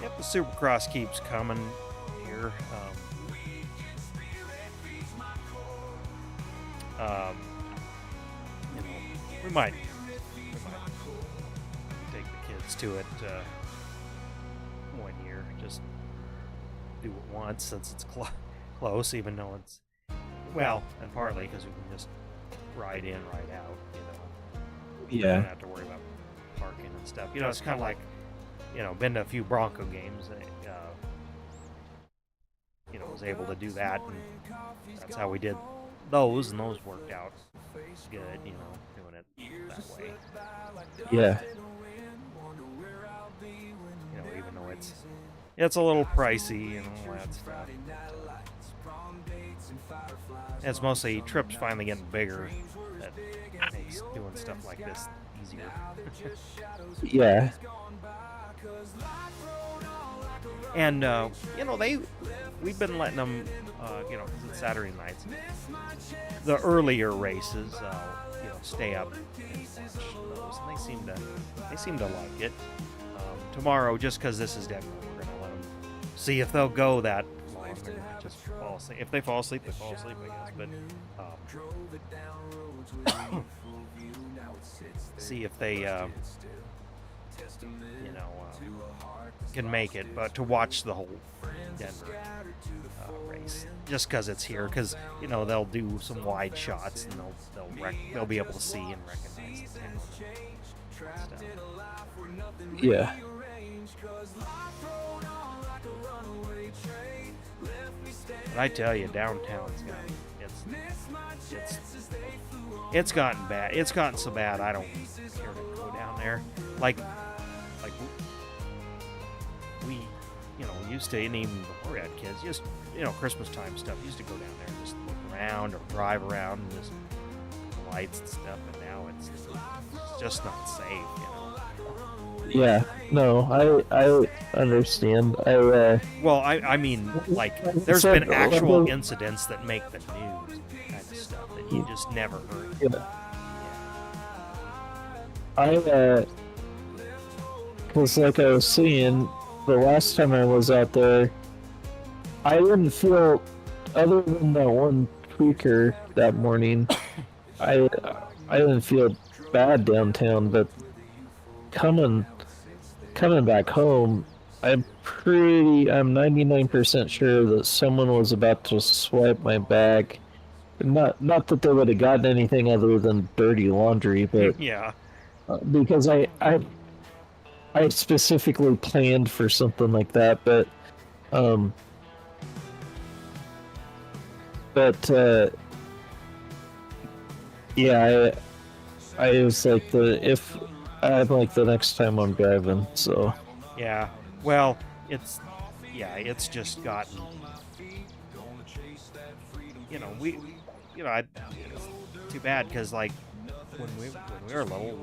Yep, the Supercross keeps coming here. You know, we might take the kids to it one year. Just do it once since it's close, even though it's well, and partly because we can just ride in, ride out. You know, we don't Yeah. have to worry about parking and stuff. You know, it's kind of like, you know, been to a few Bronco games. You know, was able to do that, and that's how we did those, and those worked out good. You know, doing it that way. Yeah. You know, even though it's a little pricey and all that stuff. It's mostly trips finally getting bigger that makes doing stuff like this easier. Yeah. And you know, we've been letting them, you know, because it's Saturday nights, the earlier races, you know, stay up and watch those, and they seem to like it. Tomorrow, just because this is deadline, we're gonna let them see if they'll go that long. They're gonna just fall asleep. If they fall asleep, they fall asleep, I guess. But see if they, you know, can make it. But to watch the whole Denver race, just because it's here, because you know they'll do some wide shots and they'll be able to see and recognize the town and stuff. Yeah. But I tell you, downtown's it's gotten bad. It's gotten so bad I don't care to go down there. Like we, you know, used to, and even before we had kids, just, you know, Christmas time stuff, used to go down there and just look around or drive around and just lights and stuff. But now it's just not safe, you know. Yeah. No, I understand. Well, I mean, like, there's been actual incidents that make the news and kind of stuff that you just never heard. Yeah. Because like I was saying, the last time I was out there, I didn't feel, other than that one tweaker that morning, I didn't feel bad downtown, but coming back home, I'm 99% sure that someone was about to swipe my bag. Not that they would have gotten anything other than dirty laundry, but Yeah. Because I specifically planned for something like that, but yeah, I was like I'm like the next time I'm driving, so Yeah. Well, it's just gotten, you know, it's too bad because, like, when we were little,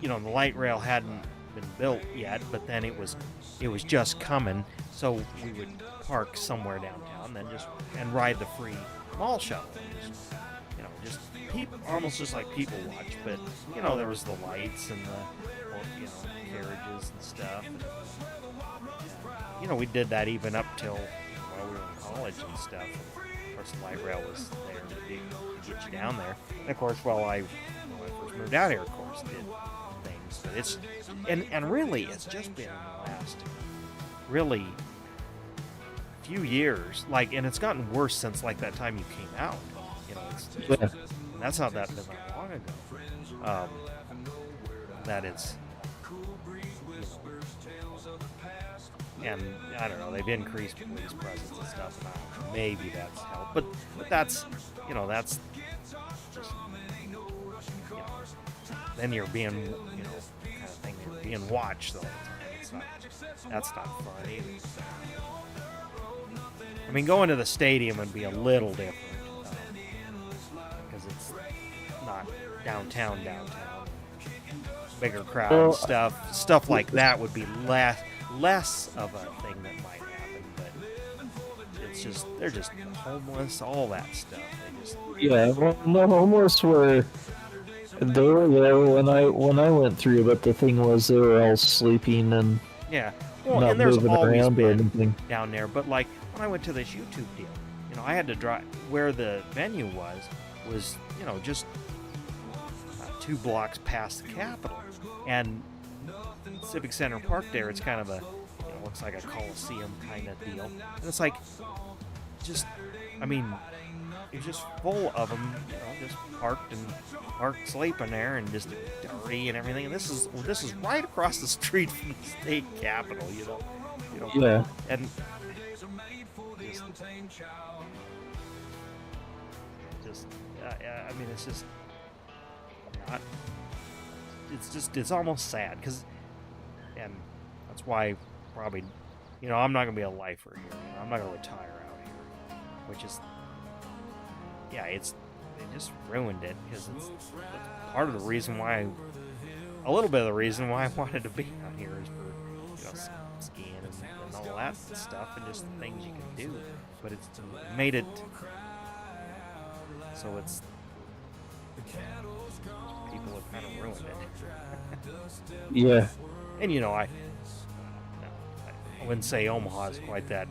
you know, the light rail hadn't been built yet, but then it was just coming, so we would park somewhere downtown, and ride the free mall shuttle. You know, just almost just like people watch, but you know, there was the lights and the, you know, carriages and stuff. And, you know, we did that even up till while we were in college and stuff. Of course, the light rail was there to get you down there. And of course, when I first moved out here, of course, did things. But it's and really, it's just been in the last really few years, like, and it's gotten worse since like that time you came out. You know, yeah. and that's not that long ago. That it's, and I don't know, they've increased police presence and stuff, and I don't know, maybe that's helped, but that's, you know, that's just, you know, then you're being, you know, kind of thing, you're being watched the whole time. That's not fun either. I mean, going to the stadium would be a little different, because it's not downtown. Bigger crowd stuff like that would be less of a thing that might happen, but it's just, they're just homeless, all that stuff. They just, Yeah, well, the homeless were They were there when I went through, but the thing was they were all sleeping and Yeah. Well, not and there's moving always around or been anything. down there, but like when I went to this YouTube deal, you know, I had to drive where the venue was, you know, just 2 blocks past the Capitol, and Civic Center Park there. It's kind of a, you know, looks like a Coliseum kind of deal, and it's like, just, I mean, it's just full of them, you know, just parked sleeping there, and just dirty and everything. And this is right across the street from the state capitol, you know, Yeah. and just, I mean, it's just not. It's almost sad because, and that's why probably, you know, I'm not gonna be a lifer here. You know, I'm not gonna retire out here, which is, yeah, they just ruined it because it's part of the reason why, a little bit of the reason why I wanted to be out here is for, you know, skiing and all that stuff and just the things you can do, but it's made it so it's, people have kind of ruined it. Yeah. And you know, I wouldn't say Omaha is quite that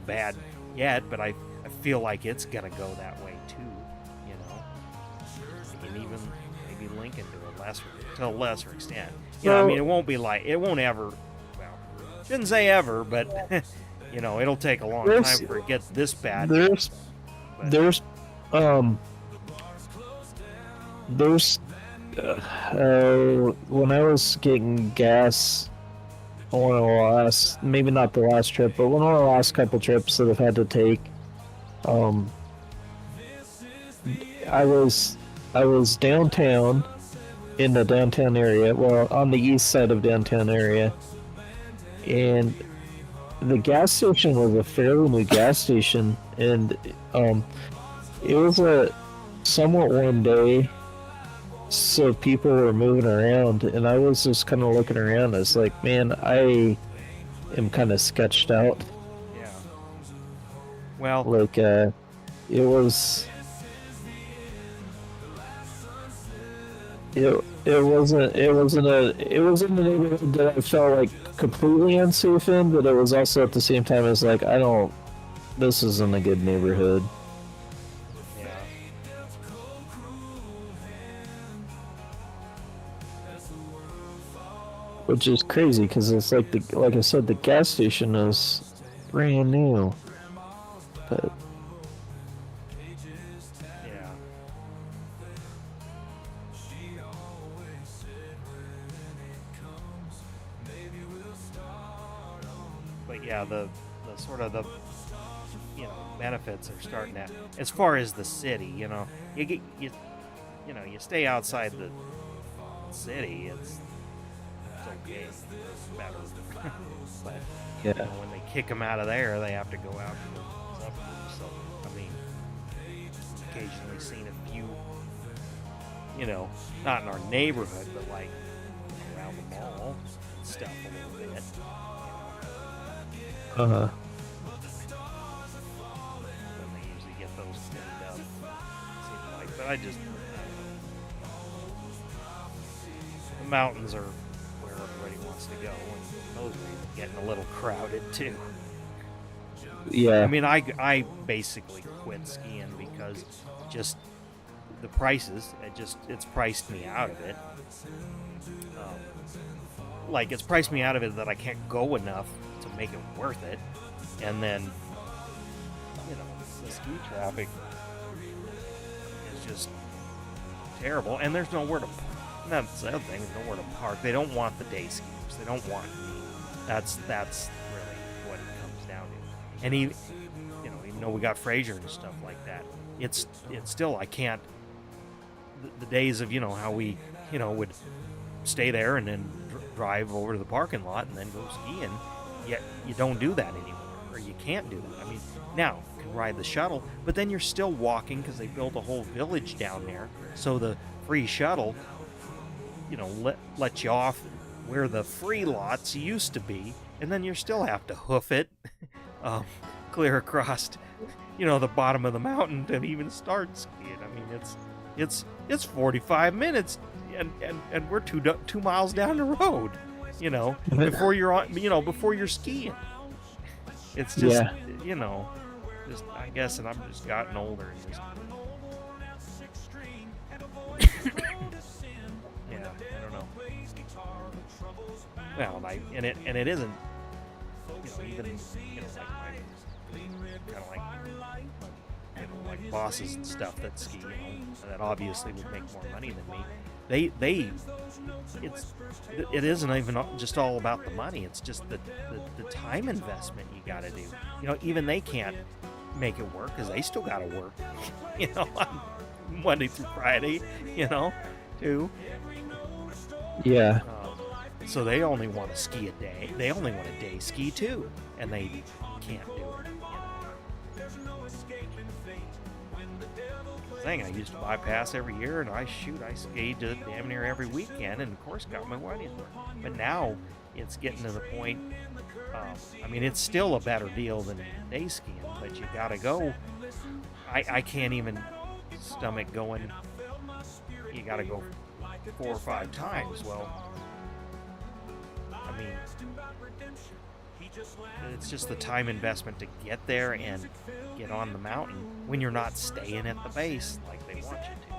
bad yet, but I feel like it's gonna go that way too. You know, and even maybe Lincoln to a lesser extent. You know, I mean, it won't ever. Well, shouldn't say ever, but you know, it'll take a long time for it gets this bad. There's when I was getting gas on one of the last, maybe not the last trip, but one of the last couple trips that I've had to take, I was downtown, in the downtown area, well, on the east side of downtown area, and the gas station was a fairly new gas station, and it was a somewhat warm day, so people were moving around, and I was just kind of looking around. I was like, man, I am kind of sketched out. Yeah. Well, Like, it was. It wasn't a neighborhood that I felt like completely unsafe in, but it was also at the same time as like, this isn't a good neighborhood. yeah. Which is crazy because it's like like I said, the gas station is brand new, but Yeah. But yeah, the sort of the, you know, benefits are starting to, as far as the city, you know, you know, you stay outside the city, it's okay, it's better. But you yeah, know, when they kick them out of there, they have to go out to the suburbs. So I mean, occasionally seen a few, you know, not in our neighborhood, but like around the mall and stuff a little bit. uh-huh. When they usually get those cleaned up, it seems like. But I don't know. The mountains are where everybody wants to go, and those are getting a little crowded too. Yeah. I mean, I basically quit skiing because just the prices. It's priced me out of it. Like it's priced me out of it that I can't go enough to make it worth it, and then you know the ski traffic is just terrible, and there's nowhere to. That's the other thing. There's nowhere to park. They don't want the day skiers. They don't want me. That's really what it comes down to. And even though we got Fraser and stuff like that, it's still I can't. The days of how we would stay there and then drive over to the parking lot and then go skiing. Yet you don't do that anymore, or you can't do that. I mean, now you can ride the shuttle, but then you're still walking because they built a whole village down there. So the free shuttle, let you off where the free lots used to be, and then you still have to hoof it clear across, the bottom of the mountain to even start skiing. I mean, it's 45 minutes, and we're 2 miles down the road. You know, before you're on, before you're skiing. It's just, Yeah. just I guess, and I'm just gotten older and just. Yeah, I don't know. Well, and it isn't, even like bosses and stuff that ski, that obviously would make more money than me. It isn't even just all about the money. It's just the time investment you got to do. Even they can't make it work because they still got to work. On Monday through Friday. Too. Yeah. So they only want to ski a day. They only want a day ski too, and they can't do it. Thing I used to buy pass every year, and I skied damn near every weekend, and of course got my money's worth. But now it's getting to the point. I mean, it's still a better deal than day skiing, but you gotta go. I can't even stomach going. You gotta go 4 or 5 times. Well, I mean, it's just the time investment to get there and get on the mountain when you're not staying at the base like they want you to.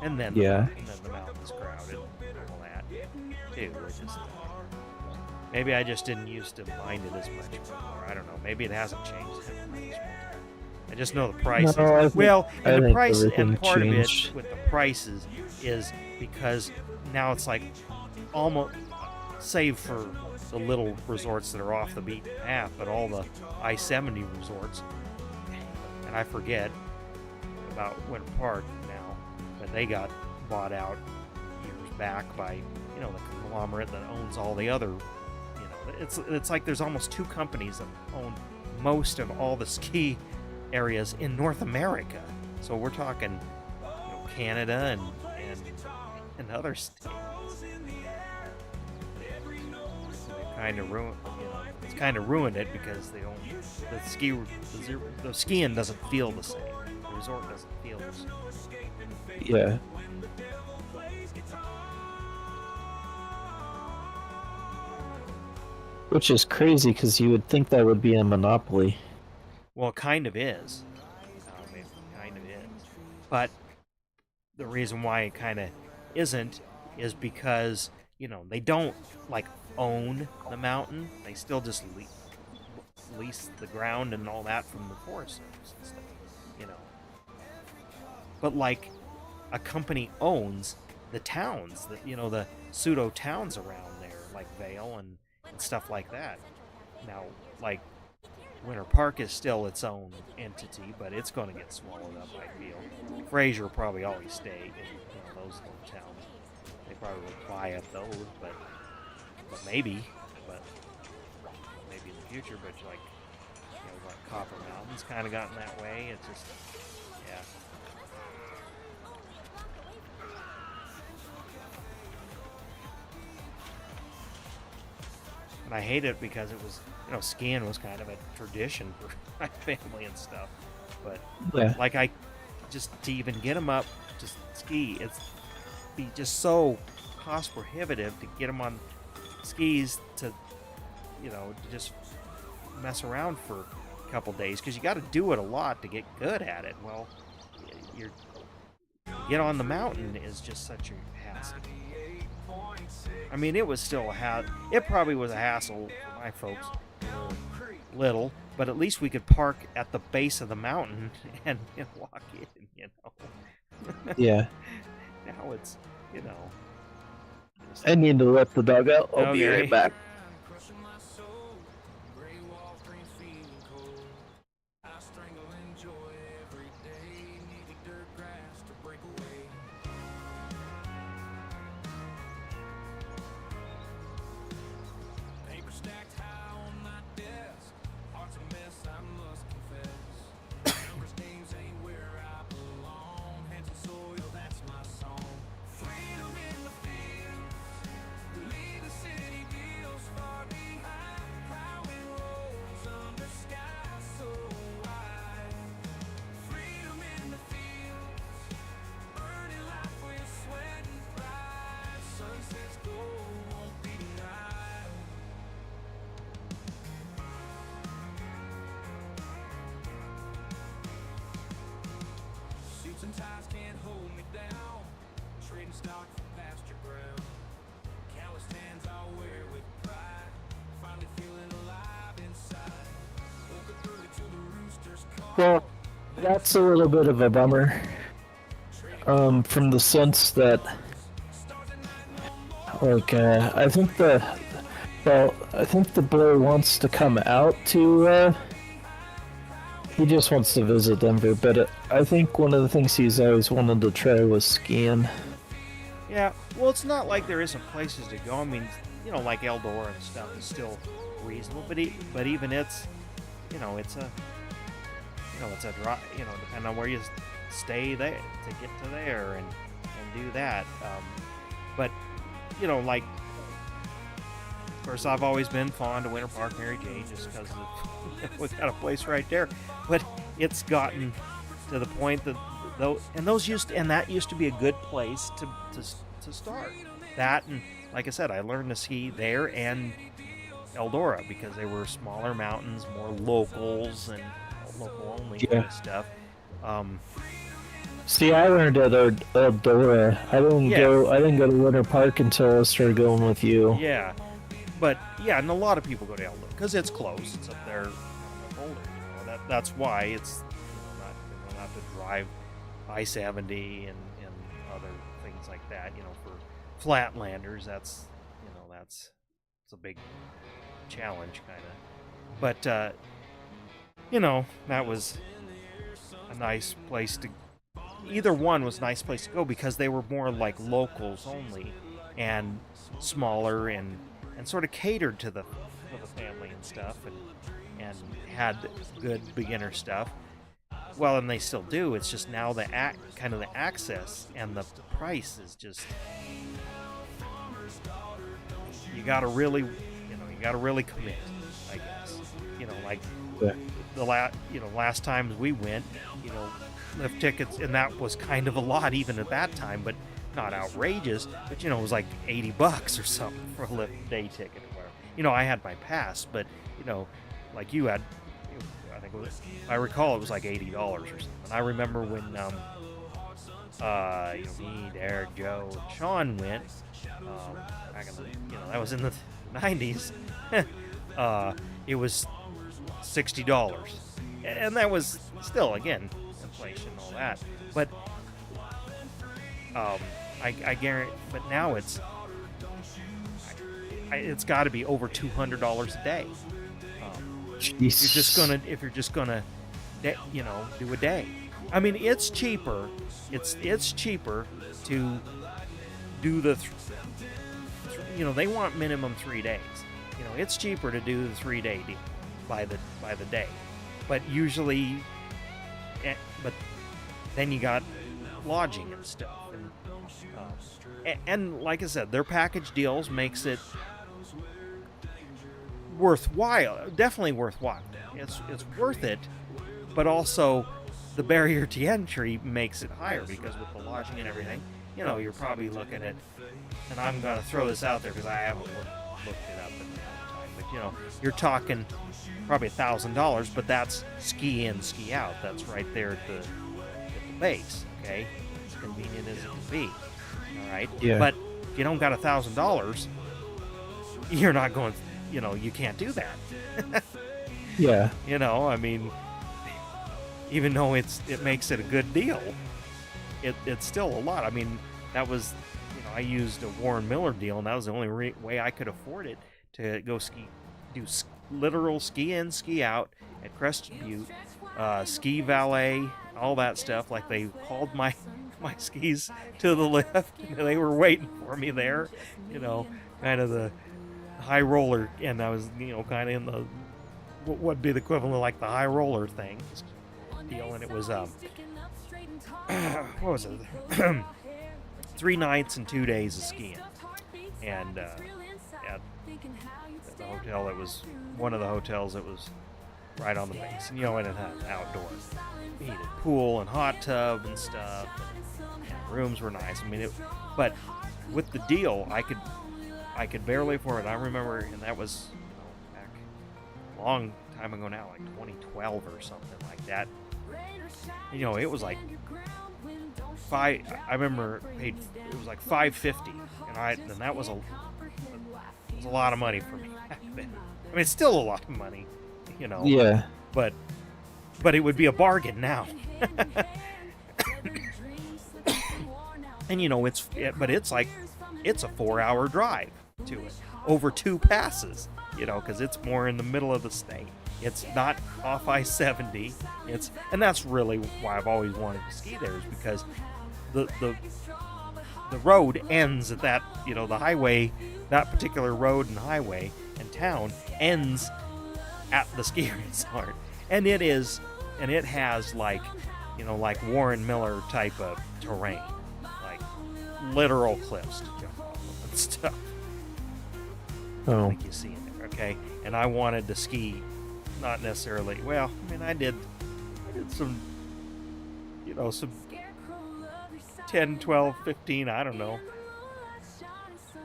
And then, Yeah. The mountain's crowded and all that too. Maybe I just didn't used to mind it as much before. I don't know. Maybe it hasn't changed that much. I just know the prices. No, And the price, and everything part changed. of it with the prices is because now it's like almost, save for the little resorts that are off the beaten path, but all the I-70 resorts, and I forget about Winter Park now, but they got bought out years back by the conglomerate that owns all the other. It's like there's almost 2 companies that own most of all the ski areas in North America. So we're talking Canada and other states. Kind of ruined, it's kind of ruined it because they don't. The skiing doesn't feel the same. The resort doesn't feel the same. Yeah. Which is crazy because you would think that would be a monopoly. Well, it kind of is. It kind of is. But the reason why it kind of isn't is because they don't own the mountain. They still just lease the ground and all that from the Forest Service and stuff, But a company owns the towns, the pseudo towns around there, like Vale and stuff like that. Now, Winter Park is still its own entity, but it's going to get swallowed up, I feel. Fraser will probably always stay in those little towns. They probably will buy up those, but maybe in the future. But like Copper Mountain's kind of gotten that way. It's just, yeah. And I hate it because it was, skiing was kind of a tradition for my family and stuff. But Yeah. to even get them up to ski, it's be just so cost prohibitive to get them on skis to just mess around for a couple days, because you got to do it a lot to get good at it. Well, get on the mountain is just such a hassle. I mean, it was still a hassle. It probably was a hassle for my folks, little, but at least we could park at the base of the mountain and walk in. Yeah. Now it's I need to let the dog out. I'll be Okay. right back. Crushing my soul, gray walls, green feeling cold. I strangle and enjoy every day. Need the dirt grass to break away. Paper stacked high on my desk. Heart's a mess, I must confess. Numbers, names ain't where I belong. Hands and soil, that's my song. Freedom in the fields. Leave the city deals stock from pasture ground. Calloused hands I'll wear with pride. Finally feeling alive inside. Woke up early to the rooster's call. Well, that's a little bit of a bummer. From the sense that, like, I think the boy wants to come out to, he just wants to visit Denver, but I think one of the things he's always wanted to try was skiing. Yeah, well, it's not like there isn't places to go. I mean, you know, like Eldora and stuff is still reasonable, but even it's, you know, it's a drive. You know, depending on where you stay there to get to there and do that. But you know, like, of course, I've always been fond of Winter Park Mary Jane just because we got a place right there. But it's gotten to the point that that used to be a good place to start. That, and like I said, I learned to ski there and Eldora because they were smaller mountains, more locals and local only kind of stuff. See, I learned at Eldora. I didn't go to Winter Park until I started going with you. Yeah, but yeah, and a lot of people go to Eldora because it's close. It's up there in Boulder. You know, that's why it's, you know, they don't have to drive I-70 and other things like that. You know, for flatlanders, that's it's a big challenge kind of. But you know, that was a nice place to. Either one was a nice place to go because they were more like locals only and smaller and sort of catered to the family and stuff and had good beginner stuff. Well, and they still do. It's just now the kind of the access and the price is just, you gotta really commit, I guess. You know, like last times we went, you know, lift tickets, and that was kind of a lot even at that time, but not outrageous. But you know, it was like $80 or something for a lift day ticket or whatever. You know, I had my pass, but you know, like you had, I think it was, I recall it was like $80 or something. I remember when you know, me, Derek, Joe, and Sean went back in the, you know, that was in the 90s. It was $60, and that was still, again, inflation and all that, but I guarantee. But now it's got to be over $200 a day. If you're just gonna, you know, do a day. I mean, it's cheaper. It's cheaper to do the, you know, they want minimum 3 days. You know, it's cheaper to do the 3-day deal by the day, but usually. But then you got lodging and stuff, and like I said, their package deals makes it worthwhile. Definitely worthwhile. It's worth it, but also the barrier to entry makes it higher because with the lodging and everything, you know, you're probably looking at, and I'm gonna throw this out there because I haven't looked it up in a time, but you know, you're talking probably $1,000, but that's ski in, ski out. That's right there at the base. Okay, as convenient as it can be. All right. Yeah. But if you don't got $1,000, you're not going. You know, you can't do that. Yeah. You know, I mean, even though it makes it a good deal, it's still a lot. I mean, that was, you know, I used a Warren Miller deal, and that was the only way I could afford it to go do literal ski in, ski out at Crested Butte, ski valet, all that stuff. Like, they hauled my skis to the lift, and they were waiting for me there. You know, kind of the high roller, and I was, you know, kind of in the what would be the equivalent of like the high roller thing deal, and it was what was it? 3 nights and 2 days of skiing, and at the hotel, it was one of the hotels that was right on the base, and you know, and it had an outdoor heated pool and hot tub and stuff, and rooms were nice. I mean, but with the deal, I could barely afford it. I remember, and that was, you know, back a long time ago now, like 2012 or something like that. You know, it was like I remember paid. It was like $5.50, and that was a lot of money for me back then. I mean, it's still a lot of money, you know. Yeah. But it would be a bargain now. And you know, but it's like it's a 4-hour drive to it over 2 passes, you know, because it's more in the middle of the state. It's not off I-70. And that's really why I've always wanted to ski there, is because the road ends at that, you know, the highway, that particular road and highway and town ends at the ski resort, and it has like, you know, like Warren Miller type of terrain, like literal cliffs to jump off of and stuff. Oh. Like you see in there, okay? And I wanted to ski, not necessarily. Well, I mean, I did some, you know, some 10, 12, 15, I don't know,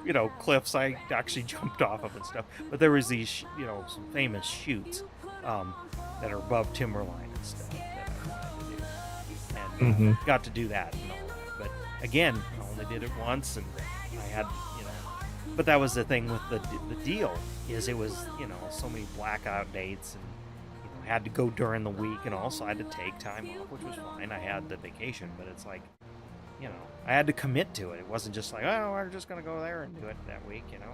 you know, cliffs I actually jumped off of and stuff. But there was these, you know, some famous chutes that are above timberline and stuff that I wanted to do, and got to do that and all that. But again, I only did it once, and I had, you know, but that was the thing with the deal, is it was, you know, so many blackout dates, and you know, had to go during the week, and also I had to take time off, which was fine. I had the vacation, but it's like, you know, I had to commit to it. It wasn't just like, oh, we're just gonna go there and do it that week, you know.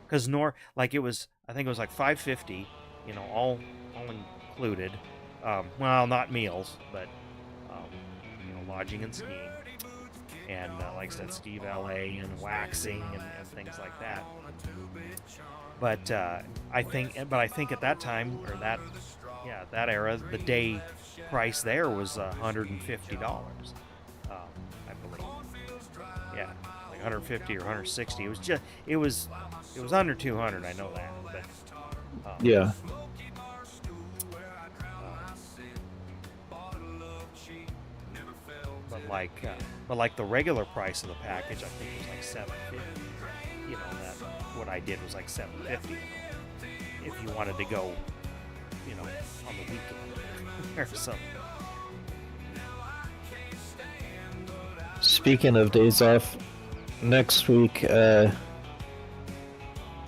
Because like it was, I think it was like $5.50, you know, all included. Well, not meals, but you know, lodging and skiing, and like I said, ski valet and waxing and things like that. But I think at that time, or that era, the day price there was $150. I believe. Yeah, like 150 or 160. It was under 200. I know that, but Yeah. But like the regular price of the package, I think was like $750. You know, that what I did was like $750. If you wanted to go, you know, on the weekend or something. Speaking of days off, next week I'm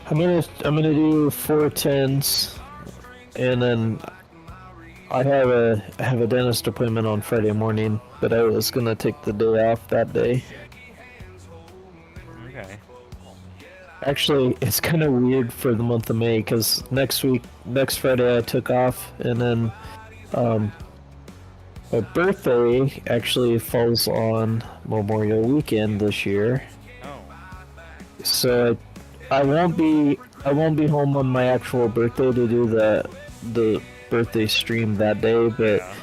gonna do 410s, and then I have a dentist appointment on Friday morning, but I was gonna take the day off that day. Okay. Actually, it's kind of weird for the month of May, because next Friday I took off, and then my birthday actually falls on Memorial Weekend this year. Oh. So I won't be home on my actual birthday to do the birthday stream that day, but Yeah.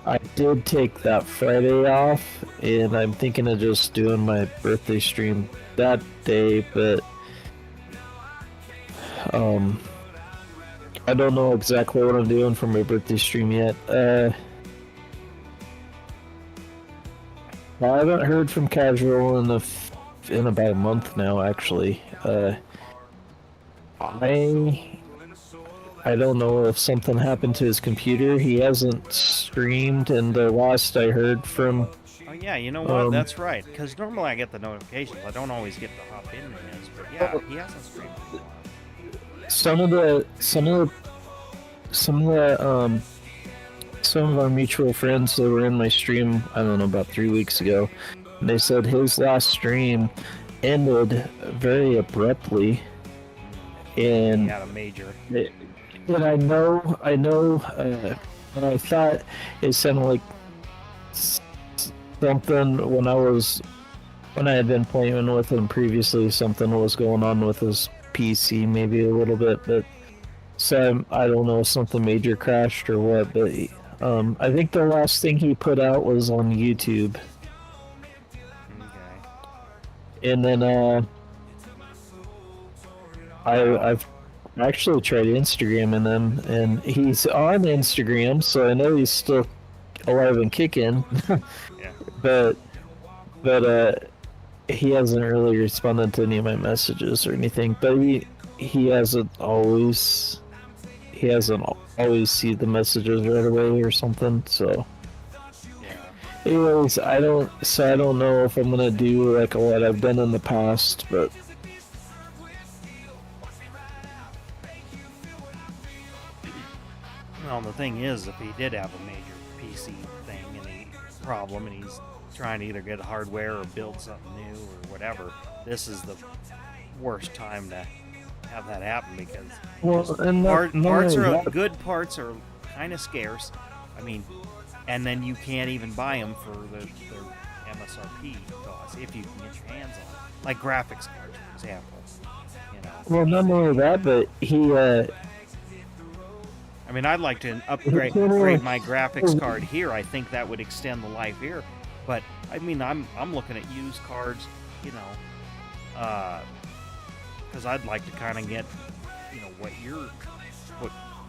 I did take that Friday off, and I'm thinking of just doing my birthday stream that day, but I don't know exactly what I'm doing for my birthday stream yet. I haven't heard from Casual in about a month now, actually. I don't know if something happened to his computer. He hasn't streamed, and the last I heard from... Oh yeah, you know what? That's right. Because normally I get the notifications. I don't always get to hop in his, but yeah, he hasn't streamed in a while. Some of our mutual friends that were in my stream, I don't know, about 3 weeks ago, and they said his last stream ended very abruptly, and He had a major. and I know, and I thought it sounded like something when I had been playing with him previously, something was going on with his PC, maybe a little bit, but so I don't know if something major crashed or what, but I think the last thing he put out was on YouTube. Okay. And then I've actually tried Instagramming him, and he's on Instagram, so I know he's still alive and kicking. Yeah. but he hasn't really responded to any of my messages or anything. But he hasn't always see the messages right away or something. So, Yeah. anyways, I don't know if I'm gonna do like what I've done in the past, but Well, the thing is, if he did have a major PC thing and problem, and he's trying to either get hardware or build something new or whatever, this is the worst time to have that happen because well, and parts are good. Parts are kind of scarce. I mean, and then you can't even buy them for their MSRP cost if you can get your hands on them. Like graphics cards, for example. You know. well, not only that, but he I mean, I'd like to upgrade my graphics card here. I think that would extend the life here. But I mean, I'm looking at used cards, you know, because I'd like to kind of get, you know, what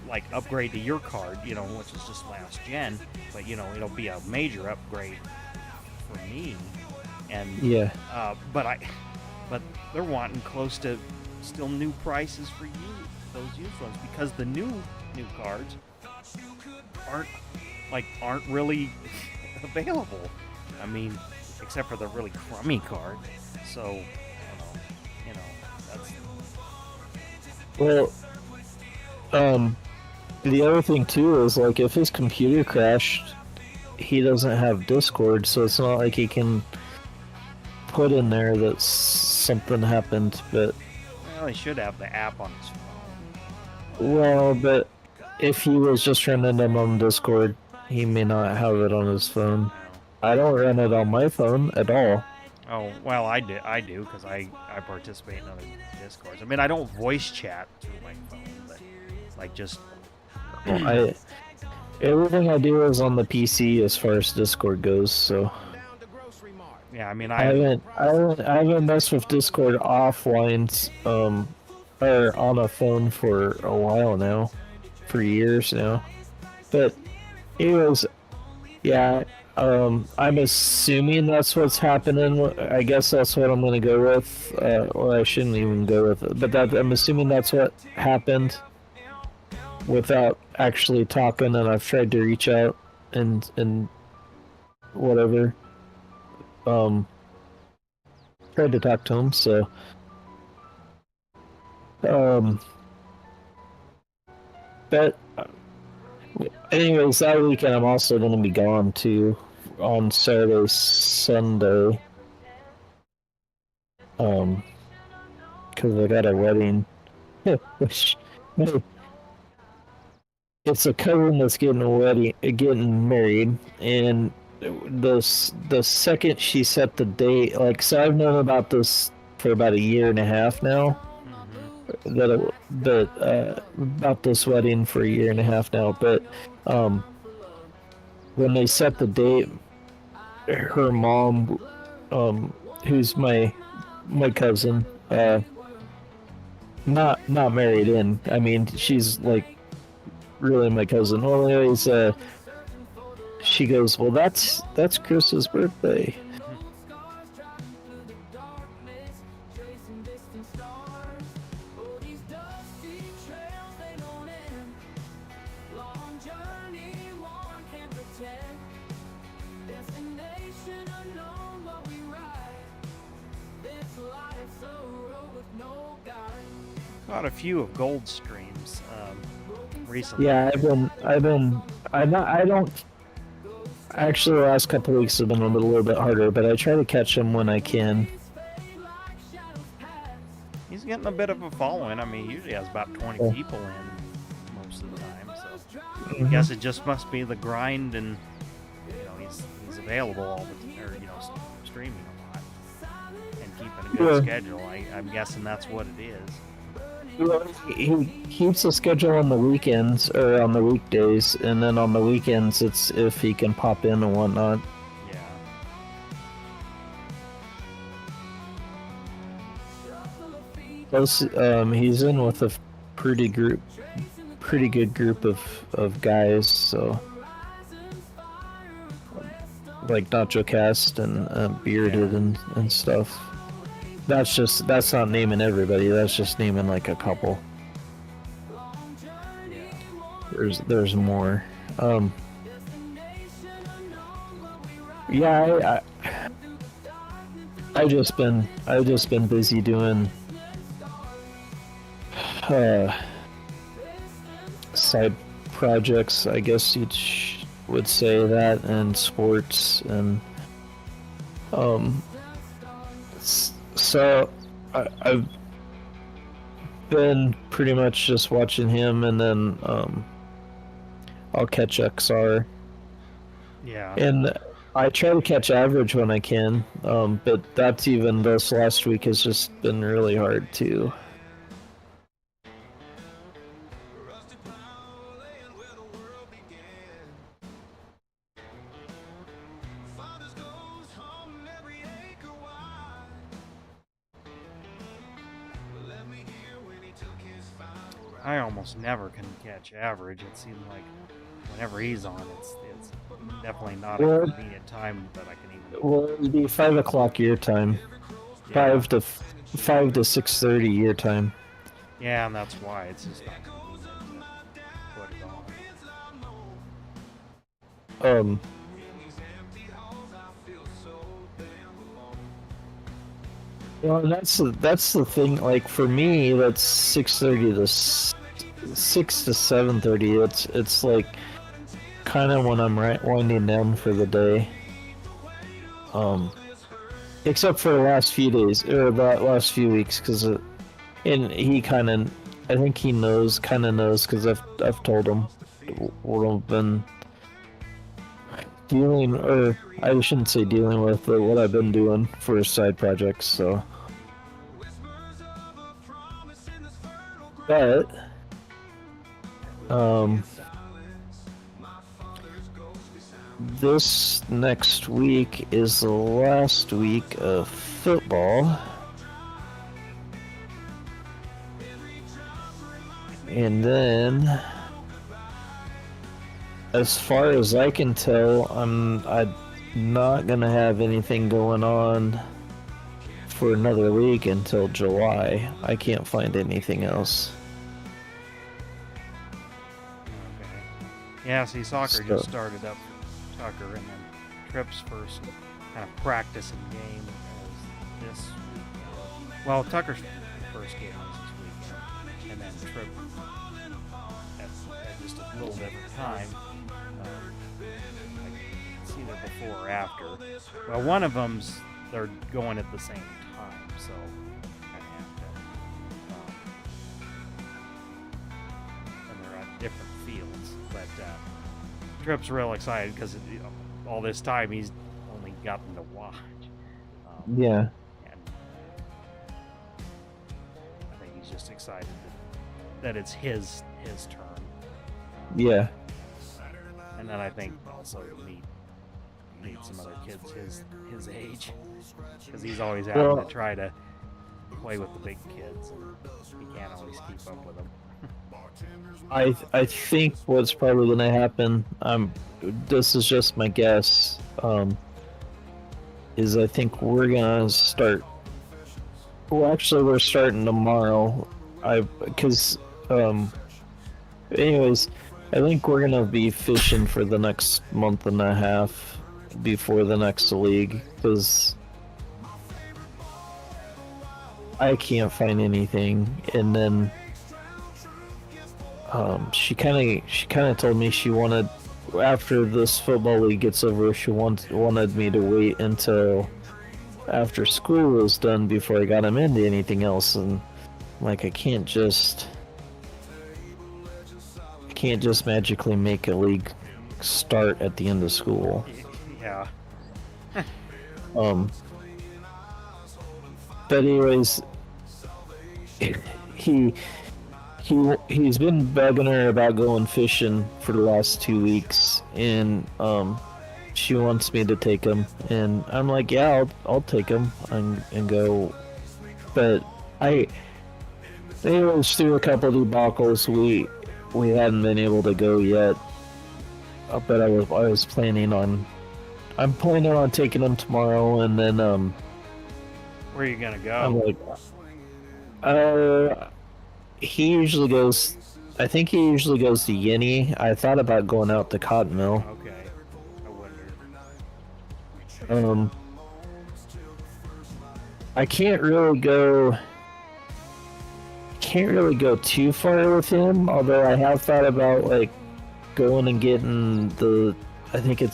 like upgrade to your card, you know, which is just last gen. But you know, it'll be a major upgrade for me. And yeah. but they're wanting close to still new prices for those used ones because the new cards aren't really available. I mean, except for the really crummy card. So I don't know, you know, that's Well, the other thing too is like if his computer crashed, he doesn't have Discord, so it's not like he can put in there that something happened. But well, he should have the app on his phone. well, but if he was just running them on Discord, he may not have it on his phone. I don't run it on my phone at all. Oh well, I do because I participate in other Discords. I mean, I don't voice chat through my phone, but like just Everything I do is on the PC as far as Discord goes. So yeah, I mean, I haven't messed with Discord offline, or on a phone for a while now, for years now. But anyways, yeah, I'm assuming that's what's happening. I guess that's what I'm gonna go with. Or I shouldn't even go with it, but I'm assuming that's what happened without actually talking. And I've tried to reach out and whatever. Tried to talk to him. So, but anyways, that weekend I'm also gonna be gone too on Saturday, Sunday. Because I got a wedding, which it's a cousin that's getting married, and the second she set the date, like, so I've known about this for about a year and a half now. About this wedding for a year and a half now, but when they set the date, her mom, who's my cousin, not married in. I mean, she's like really my cousin. Well, anyways, she goes, well, that's Chris's birthday. Got a few of gold streams recently. Yeah, I don't. Actually, the last couple of weeks have been a little bit harder, but I try to catch them when I can. He's getting a bit of a following. I mean, he usually has about 20 people in most of the time. So I guess it just must be the grind, and you know, he's available all the time, or you know, streaming a lot and keeping a good schedule. I'm guessing that's what it is. He keeps a schedule on the weekends or on the weekdays, and then on the weekends it's if he can pop in and whatnot. Yeah. Plus, he's in with a pretty good group of guys. So, like Nacho Cast and Bearded and stuff. That's not naming everybody. That's just naming like a couple. Yeah. there's more. Yeah, I've just been busy doing side projects, I guess you would say that, and sports, and so I've been pretty much just watching him, and then I'll catch XR, Yeah. and I try to catch average when I can, but that's even this last week has just been really hard too. Rusty plow laying where the world began. Fathers goes home every acre wide. Let me hear when he took his final ride. I almost never can catch average. It seems like whenever he's on, it's definitely not a Well- convenient time that I can even. Well, it'd be 5 o'clock your time, Yeah. 5 to 6:30 your time. Yeah, and that's why it's just not convenient to put it on. In these empty halls, I feel so damn alone. Well, that's the thing. Like for me, that's 6:30 to 6 to 7:30. It's like kind of when I'm winding down for the day. Except for the last few days or the last few weeks, because and he kind of, I think he knows, because I've told him what I've been dealing, or I shouldn't say dealing with, but what I've been doing for side projects. So, but this next week is the last week of football. And then, as far as I can tell, I'm not gonna have anything going on for another week until July. I can't find anything else. Okay. Yeah, see, soccer just started up for Tucker, and then Tripp's first kind of practicing game was this weekend. Well, Tucker's first game was this weekend, and then Tripp at just a little different time. Like it's either before or after. Well, one of them's they're going at the same time, so I have to. And they're at different fields, but Tripp's real excited because all this time he's only gotten to watch. Yeah. And I think he's just excited that it's his turn. Yeah. And then I think also meet some other kids his age, because he's always having to try to play with the big kids, and he can't always keep up with them. I think what's probably gonna happen, this is just my guess, is I think we're gonna start. Well, actually, we're starting tomorrow. Anyways, I think we're gonna be fishing for the next month and a half before the next league, because I can't find anything. And then she kind of told me she wanted, after this football league gets over, she wanted me to wait until after school was done before I got him into anything else. And like, I can't just magically make a league start at the end of school. Yeah. But anyways, he's been bugging her about going fishing for the last 2 weeks, and she wants me to take him, and I'm like, yeah, I'll take him and go. But they always through a couple of debacles. We hadn't been able to go yet, but I was planning on. I'm planning on taking him tomorrow, and then Where are you gonna I'm go? like, he usually goes I think he usually goes to Yeni. I thought about going out to Cotton Mill. Okay. I wonder. I can't really go too far with him, although I have thought about like going and getting the I think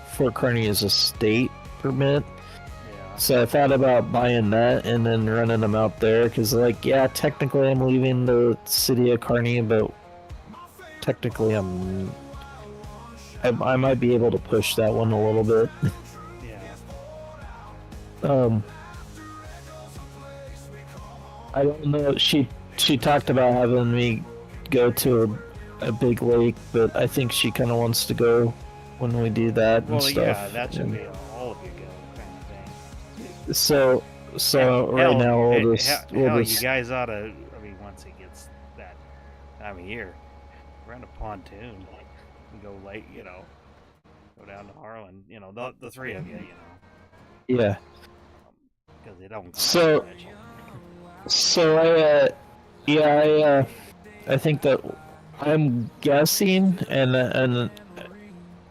Fort Kearney is a state permit. Yeah. So I thought about buying that and then running them out there because, like, yeah, technically I'm leaving the city of Kearney, but technically I might be able to push that one a little bit. Yeah. I don't know. She talked about having me go to a big lake, but I think she kind of wants to go when we do that and Well, stuff. yeah, that should be all of you go kind of thing. So Hell, right now we'll hell, you just guys ought to. I mean, once it gets that time of year, rent a pontoon and go late. Go down to Harlan. The three of you. yeah. Because they don't. So I think that I'm guessing, and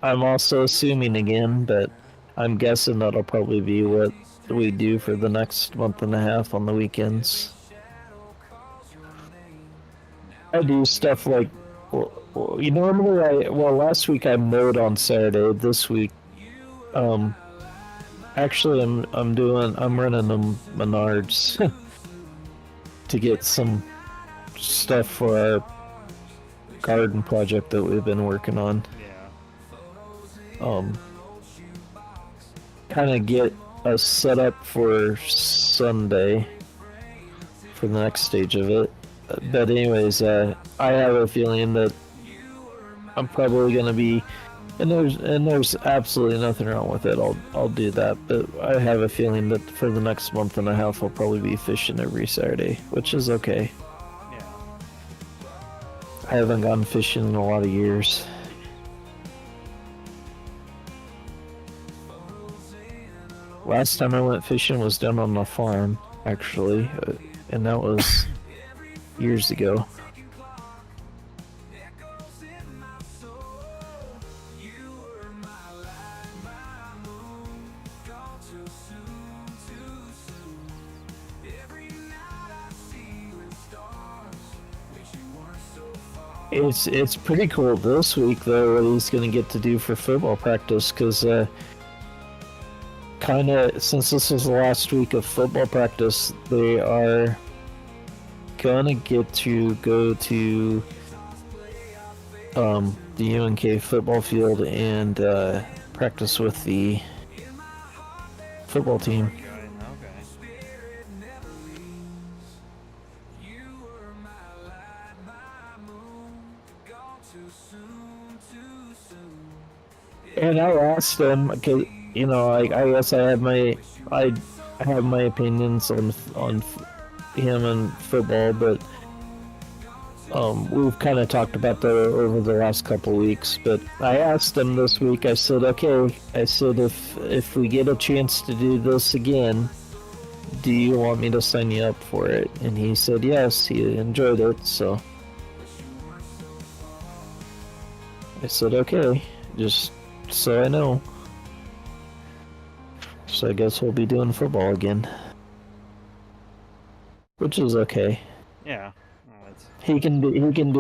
I'm also assuming again, but I'm guessing that'll probably be what we do for the next month and a half on the weekends. I do stuff like, last week I mowed on Saturday. This week, actually I'm running them Menards to get some stuff for our garden project that we've been working on. Yeah. Kind of get us set up for Sunday for the next stage of it. But anyways, I have a feeling that I'm probably gonna be, and there's absolutely nothing wrong with it. I'll do that, but I have a feeling that for the next month and a half I'll probably be fishing every Saturday, which is okay. Yeah. I haven't gone fishing in a lot of years. Last time I went fishing was down on the farm, actually, and that was years ago. It's pretty cool this week though what he's gonna get to do for football practice because kind of since this is the last week of football practice, they are gonna get to go to the UNK football field and practice with the football team. Okay. And I asked him because I guess I have my opinions on him and football, but we've kind of talked about that over the last couple weeks. But I asked him this week. I said, okay. I said, if we get a chance to do this again, do you want me to sign you up for it? And he said yes. He enjoyed it, so I said okay. Just so I know. So I guess we'll be doing football again. Which is okay. Yeah. Well, he can go he can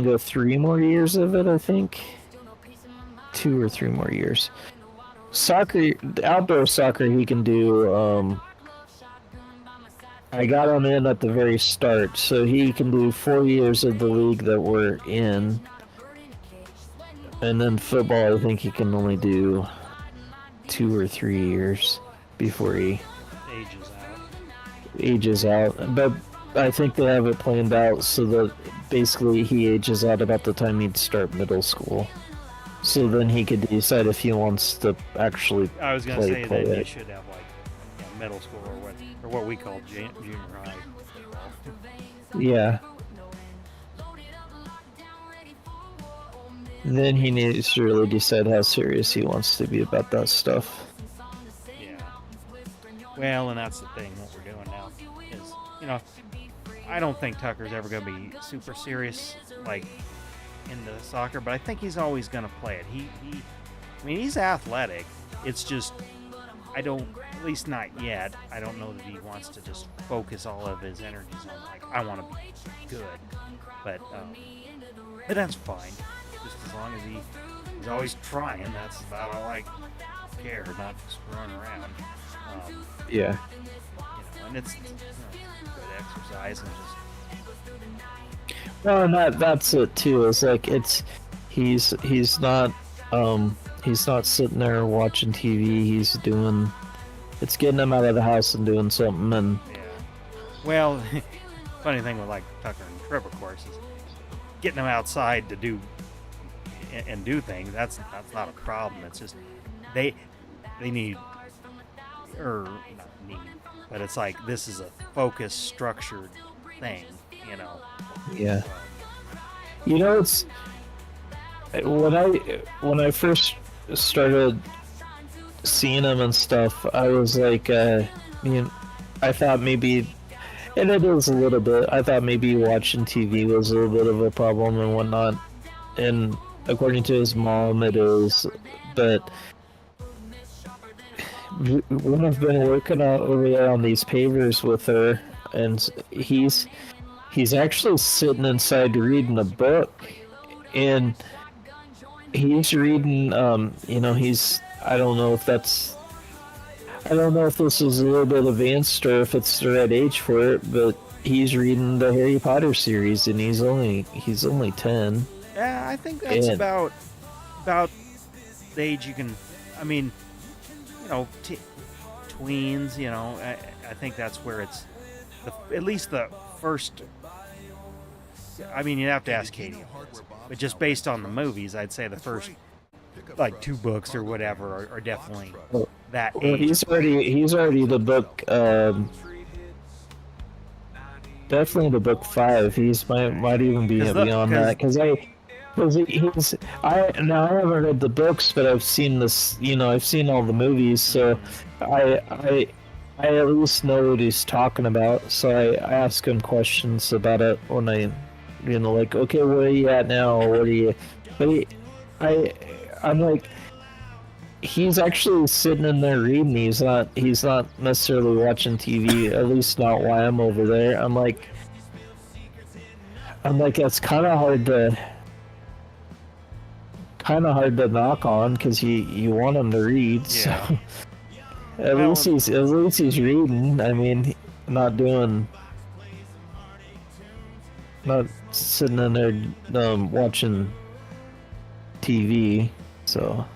go 3 more years of it, I think. 2 or 3 more years. Soccer, outdoor soccer he can do I got him in at the very start, so he can do 4 years of the league that we're in. And then football, I think he can only do 2 or 3 years before he ages out. But I think they have it planned out so that basically he ages out about the time he'd start middle school. So then he could decide if he wants to actually I was gonna play say that it. you should have middle school or what we call junior high. Yeah. Then he needs to really decide how serious he wants to be about that stuff. Yeah. Well, and that's the thing. What we're doing now is, I don't think Tucker's ever going to be super serious, like into soccer, but I think he's always going to play it. I mean, he's athletic. It's just, I don't, at least not yet. I don't know that he wants to just focus all of his energies on like, I want to be good, but that's fine. Just as long as he's always trying. That's about all I care. Not just running around. Yeah. And it's good exercise and just. No, and that's it too. It's like he's not sitting there watching TV. It's getting him out of the house and doing something. And Yeah. Well, funny thing with like Tucker and Trip, of course, is getting them outside to do things. That's not a problem. It's just they need, or not need, but it's like this is a focused, structured thing. yeah. It's when I first started seeing him and stuff, I was like, I thought maybe, and it is a little bit. I thought maybe watching TV was a little bit of a problem and whatnot, and according to his mom, it is. But when I've been working out over there on these pavers with her, and he's actually sitting inside reading a book, and he's reading. I don't know if this is a little bit advanced or if it's the right age for it, but he's reading the Harry Potter series, and he's only 10. Yeah, I think that's about the age you can. I mean, tweens. I think that's where it's at least the first. I mean, you'd have to ask Katie, but just based on the movies, I'd say the first like 2 books or whatever are definitely that age. Well, he's already the book. Definitely the book 5. He's might even be beyond that because I haven't read the books, but I've seen this. I've seen all the movies, so I at least know what he's talking about. So I ask him questions about it when I, like, okay, where are you at now? What are you? But I'm like, he's actually sitting in there reading. He's not necessarily watching TV. At least not while I'm over there. I'm like, that's kind of hard to knock on because you want him to read. Yeah. So at least he's reading. I mean, not sitting in there watching TV. So.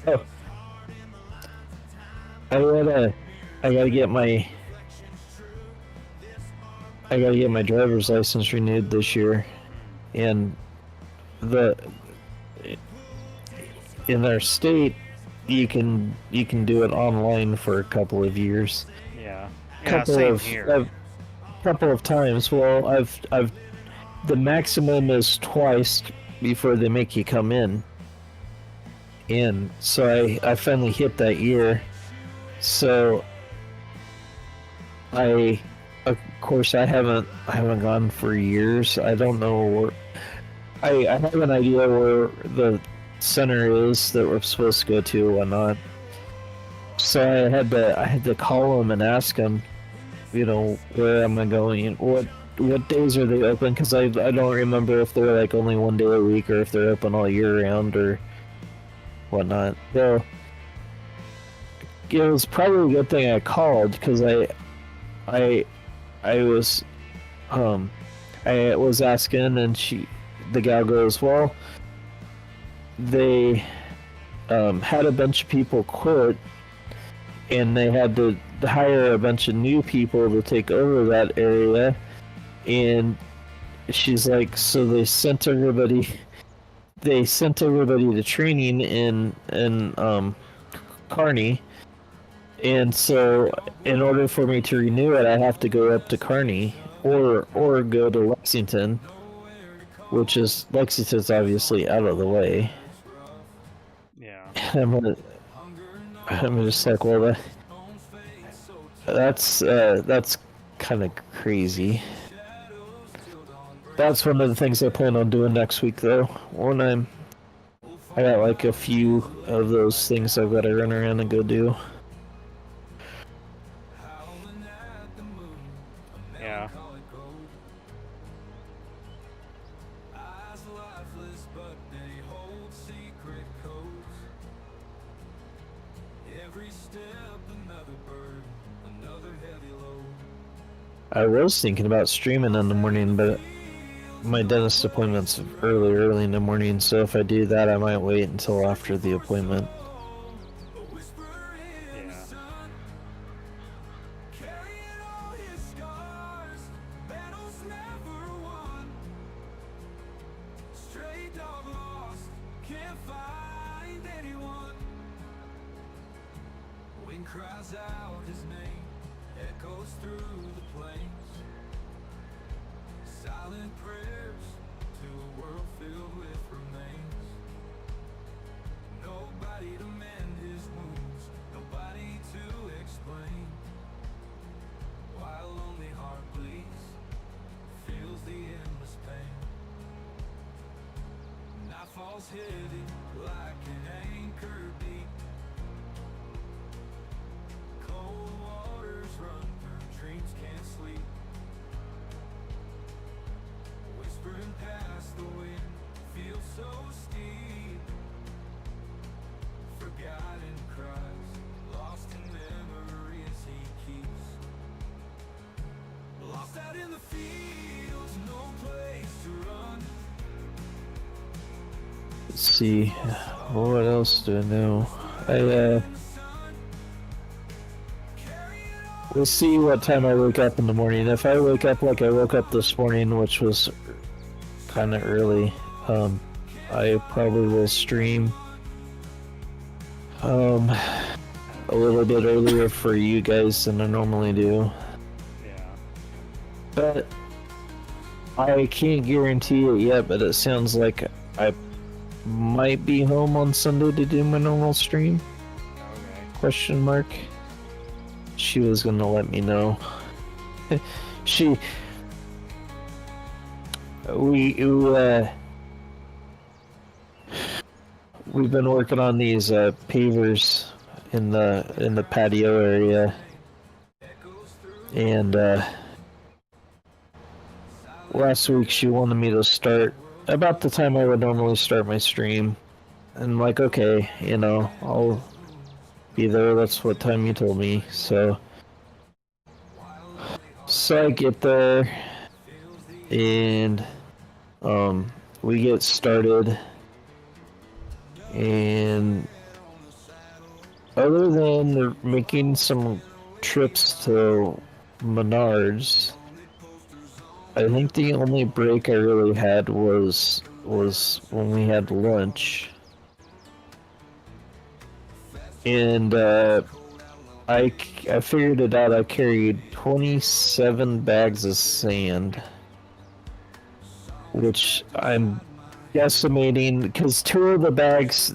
Oh. I gotta get my driver's license renewed this year, and in our state you can do it online for a couple of years. Yeah, same here. Couple of times. Well, I've the maximum is twice before they make you come in. And so I finally hit that year. So of course I haven't gone for years. I don't know where I have an idea where the center is that we're supposed to go to or not. So I had to call them and ask them, where am I going? What days are they open? Because I don't remember if they're like only 1 day a week or if they're open all year round or whatnot. So it was probably a good thing I called because I I was asking, and the gal goes, well, they had a bunch of people quit, and they had to hire a bunch of new people to take over that area. And she's like, so they sent everybody. They sent everybody to training in Kearney, and so in order for me to renew it, I have to go up to Kearney or go to Lexington, which is Lexington's obviously out of the way. Yeah. I'm just like, well, that's kind of crazy. That's one of the things I plan on doing next week, though. When I got like a few of those things I've got to run around and go do. Yeah. I was thinking about streaming in the morning, but my dentist appointment's early in the morning, so if I do that, I might wait until after the appointment. Yeah. Cries out his name, echoes through the plains. Silent prayers to a world filled with remains. Nobody to mend his wounds, nobody to explain. While lonely heart bleeds, feels the endless pain. Nightfall's headed like an anchor deep. Cold waters run through dreams can't sleep. Whispering past the wind feels so steep. Forgotten cries, lost in memories he keeps. Lost out in the fields, no place to run. Let's see, what else do I know? We'll see what time I wake up in the morning. If I wake up like I woke up this morning, which was kind of early, I probably will stream a little bit earlier for you guys than I normally do. Yeah. But I can't guarantee it yet, but it sounds like I might be home on Sunday to do my normal stream. Okay. Question mark. She was gonna let me know. We've been working on these pavers in the patio area, and last week she wanted me to start about the time I would normally start my stream, and I'm like, okay, I'll be there. That's what time you told me. So I get there, and we get started, and other than making some trips to Menards, I think the only break I really had was when we had lunch. And I figured it out. I carried 27 bags of sand, which I'm guesstimating because two of the bags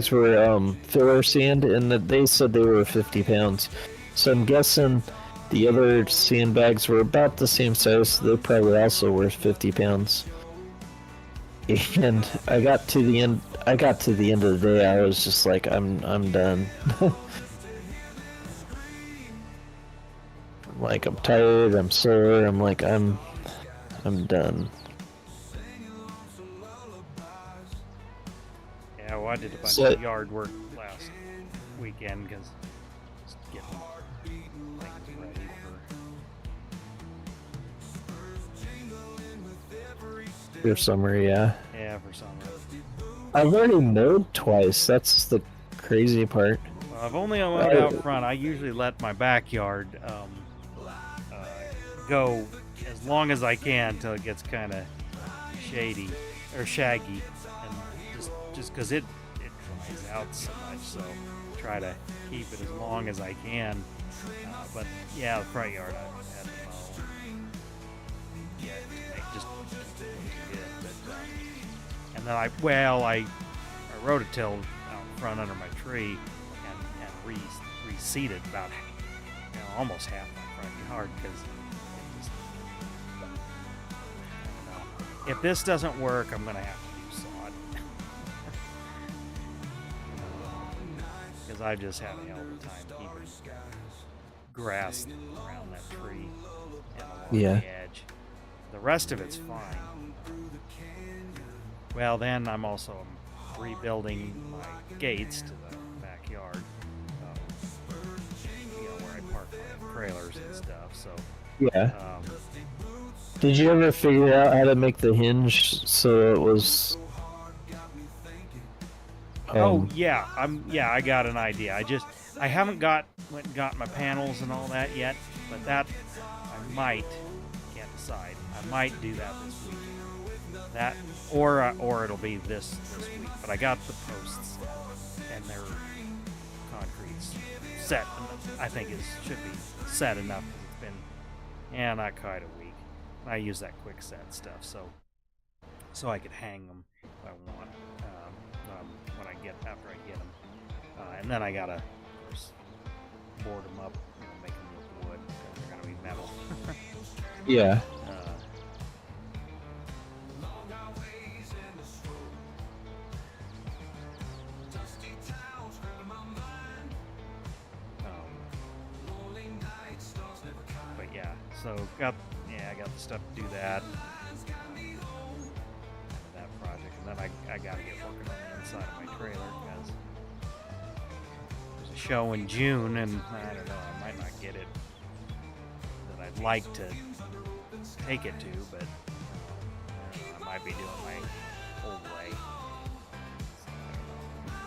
were filler sand, and they said they were 50 pounds. So I'm guessing the other sandbags were about the same size. So they probably also were 50 pounds. And I got to the end of the day. I was just like, I'm done. Like, I'm tired. I'm sore. I'm like, I'm done. Yeah, well, I did a bunch So- of yard work last weekend because getting things ready For summer, yeah. Yeah, for summer. I've already mowed twice. That's the crazy part. Well, I've only mowed out front. I usually let my backyard go as long as I can until it gets kind of shady or shaggy, and just because it dries out so much. So try to keep it as long as I can. But yeah, the front yard I've had to mow. Yeah, to make just keep it looking good. But and then I rototilled out front under my tree and reseeded about almost half my front yard because if this doesn't work, I'm gonna have to do sod because I just have a hell of a time keeping grass around that tree and along Yeah. the edge. The rest of it's fine. Well, then I'm also rebuilding my gates to the backyard, where I park my trailers and stuff. So, Yeah. Did you ever figure out how to make the hinge so it was? Yeah, I got an idea. I haven't got my panels and all that yet, but that I might, can't decide. I might do that this week. That or it'll be this week. But I got the posts and they're concrete's set. I think it should be set enough because it's been not quite a week. I use that quick set stuff so I could hang them if I want when I get after I get them, and then I gotta of course board them up, make them look wood because they're gonna be metal. Yeah. But yeah, so I got the stuff to do that. That project, and then I gotta get working on the inside of my trailer because there's a show in June, and I don't know, I might not get it that I'd like to take it to, but I might be doing my old way. So, I don't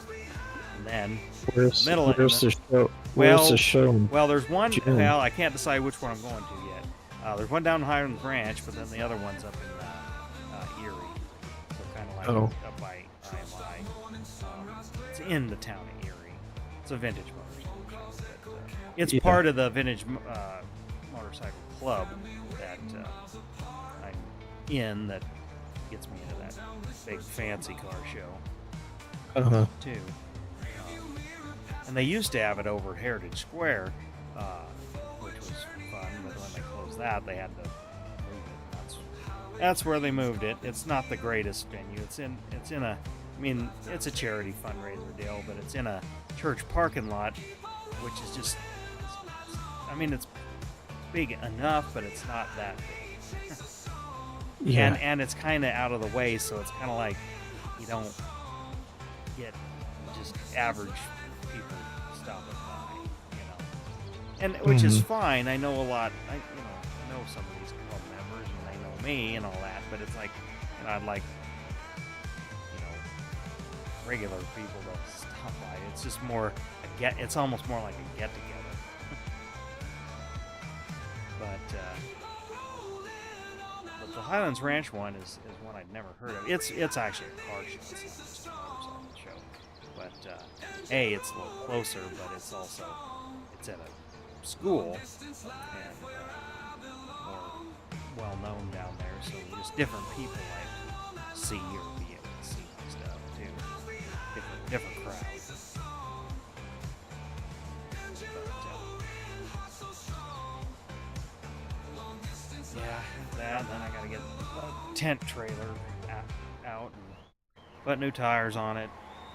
know. And then Where's the show? Well, the show? Well, there's one. June. Well, I can't decide which one I'm going to yet. There's one down in Highlands Ranch, but then the other one's up in Erie, so kind of like up by IMI. It's in the town of Erie. It's a vintage motorcycle show. But, it's part of the vintage motorcycle club that I'm in. That gets me into that big fancy car show too. And they used to have it over at Heritage Square, which was fun. But when they closed that, they had to move it. That's where they moved it. It's not the greatest venue. It's in a, I mean, it's a charity fundraiser deal, but it's in a church parking lot, which is just, I mean, it's big enough, but it's not that big. Yeah. And it's kind of out of the way, so it's kind of like you don't get just average people stopping by, and which is fine. I know a lot. I know some of these club members, and they know me and all that. But it's like, I'd like, regular people to stop by. It's just more it's almost more like a get together. But the Highlands Ranch one is one I'd never heard of. It's actually a car show. It's not just a motorcycle show. But it's a little closer, but it's also at a school and more well known down there. So just different people like see or be able to see my stuff too. Different crowds. That. Then I gotta get a tent trailer out and put new tires on it.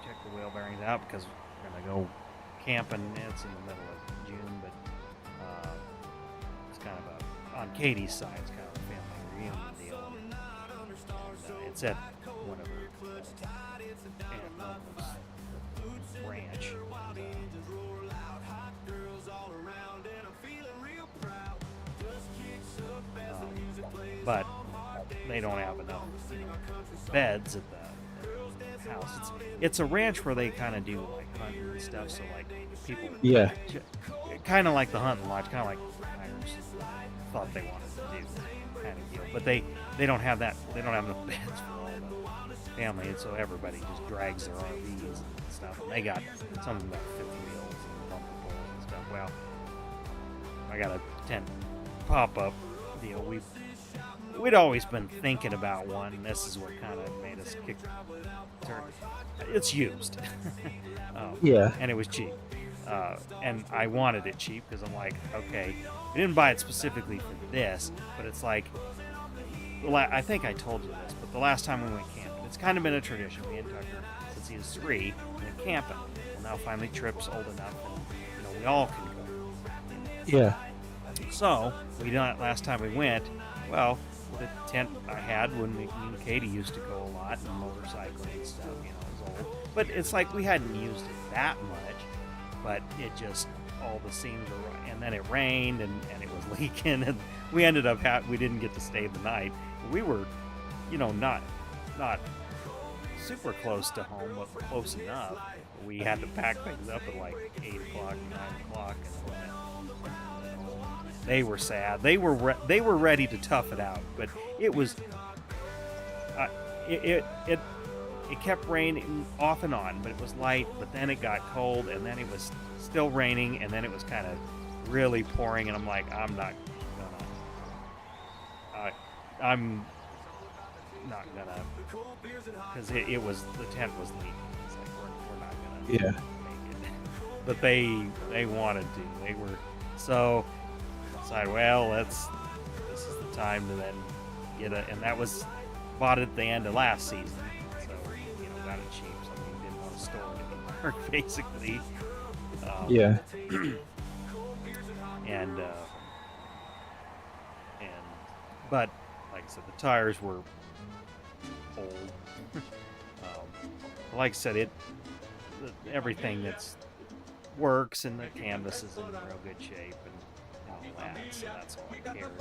Check the wheel bearings out because we're gonna go camping. It's in the middle of June, but it's kind of on Katie's side. It's kind of a family reunion deal. And, it's at one of her Aunt Uncle's ranch. But they don't have enough beds at the house. It's a ranch where they kind of do like hunting and stuff. So like people, Yeah. kind of like the hunting lodge, kind of like Irish thought they wanted to do kind of deal. But they don't have that. They don't have enough beds for all the family, and so everybody just drags their RVs and stuff. And they got something about 50 meals and bumper pulls and stuff. Well, I got a tent pop-up deal. We'd always been thinking about one, and this is what kind of made us kick turn. It's used. Yeah. And it was cheap. And I wanted it cheap because I'm like, okay, I didn't buy it specifically for this, but it's like, I think I told you this, but the last time we went camping, it's kind of been a tradition. Me and Tucker, since he was 3, went camping. Well, now finally Trip's old enough, and we all can go. Yeah. So we done it last time we went. Well, the tent I had when me and Katie used to go a lot and motorcycling and stuff, it was old. But it's like we hadn't used it that much, but it just all the seams were right. And then it rained and it was leaking, and we ended up we didn't get to stay the night. We were, not super close to home, but close enough. We had to pack things up at like 8 o'clock, 9 o'clock, and they were sad. They were ready to tough it out, but it was it kept raining off and on, but it was light. But then it got cold, and then it was still raining, and then it was kind of really pouring. And I'm like, I'm not gonna, because it was, the tent was leaking. It's like we're not gonna make it. But they wanted to. They were so. Decided, well, this is the time to then get and that was bought at the end of last season, so got it cheap. So we didn't want to store it anymore, basically. Yeah. But like I said, the tires were old. Like I said, everything that's works, and the canvas is in real good shape, and so that's all I cared.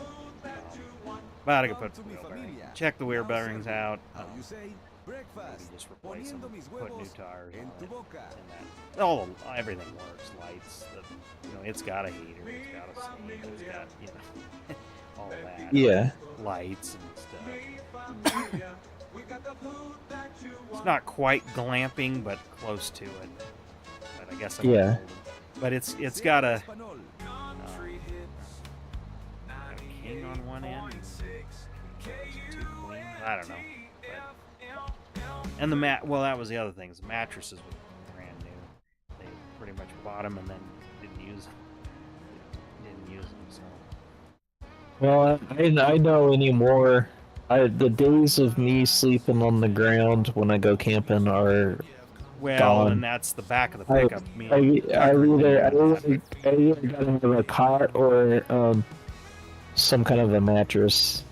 But I could put the wheel bearings, check the wheel bearings out. Maybe just replace them, put new tires on it, and that. Everything works. Lights, it's got a heater, it's got a sleeve, it's got all that. Yeah. Lights and stuff. It's not quite glamping, but close to it. But I guess I'm Yeah. But it's got a king on one end. Two queens. I don't know. But, and that was the other thing. The mattresses were brand new. They pretty much bought them and then didn't use them. So. Well, I know anymore. The days of me sleeping on the ground when I go camping are gone. And that's the back of the pickup. I either gotta have a cot or some kind of a mattress.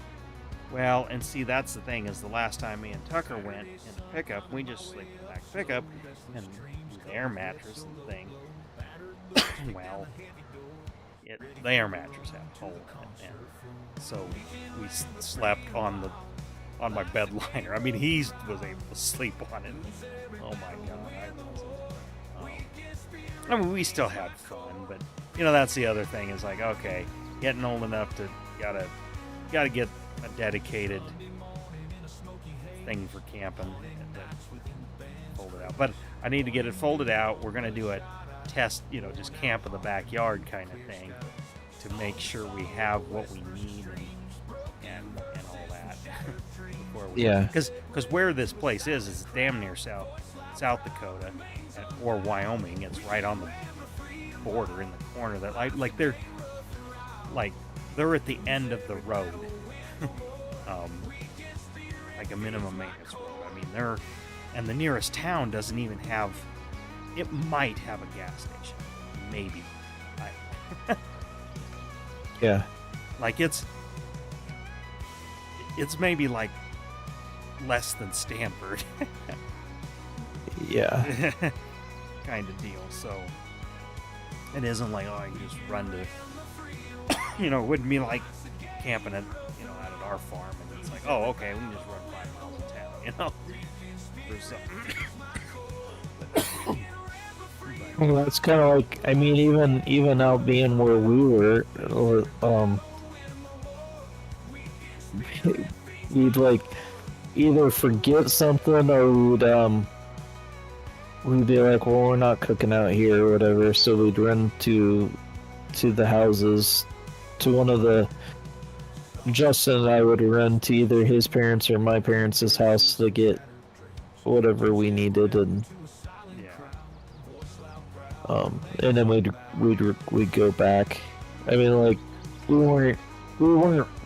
Well, and see, that's the thing, is the last time me and Tucker went in the pickup, we just sleep in the back pickup, and the air mattress and thing, well, the air mattress had a hole in it, and so we slept on my bed liner. I mean, he was able to sleep on it. Oh my God, I wasn't. I mean, we still had fun, but that's the other thing, is like, okay, getting old enough to gotta get a dedicated thing for camping and fold it out. But I need to get it folded out. We're gonna do a test, just camp in the backyard kind of thing, to make sure we have what we need and all that. Because where this place is damn near South Dakota or Wyoming. It's right on the border in the corner. That they're at the end of the road. Like a minimum maintenance road. I mean, and the nearest town doesn't even have. It might have a gas station, maybe. Yeah. Like it's maybe like less than Stanford. Yeah. Kind of deal. So it isn't like, I can just run to. It wouldn't be like camping at at our farm, and it's like, oh, okay, we can just run 5 miles in town, you know. There's Well, that's kind of like, I mean, even out being where we were, we'd like either forget something or we'd be like, well, we're not cooking out here or whatever, so we'd run to the houses, to one of the Justin and I would run to either his parents or my parents' house to get whatever we needed, and yeah. And then we'd go back. I mean, like, we weren't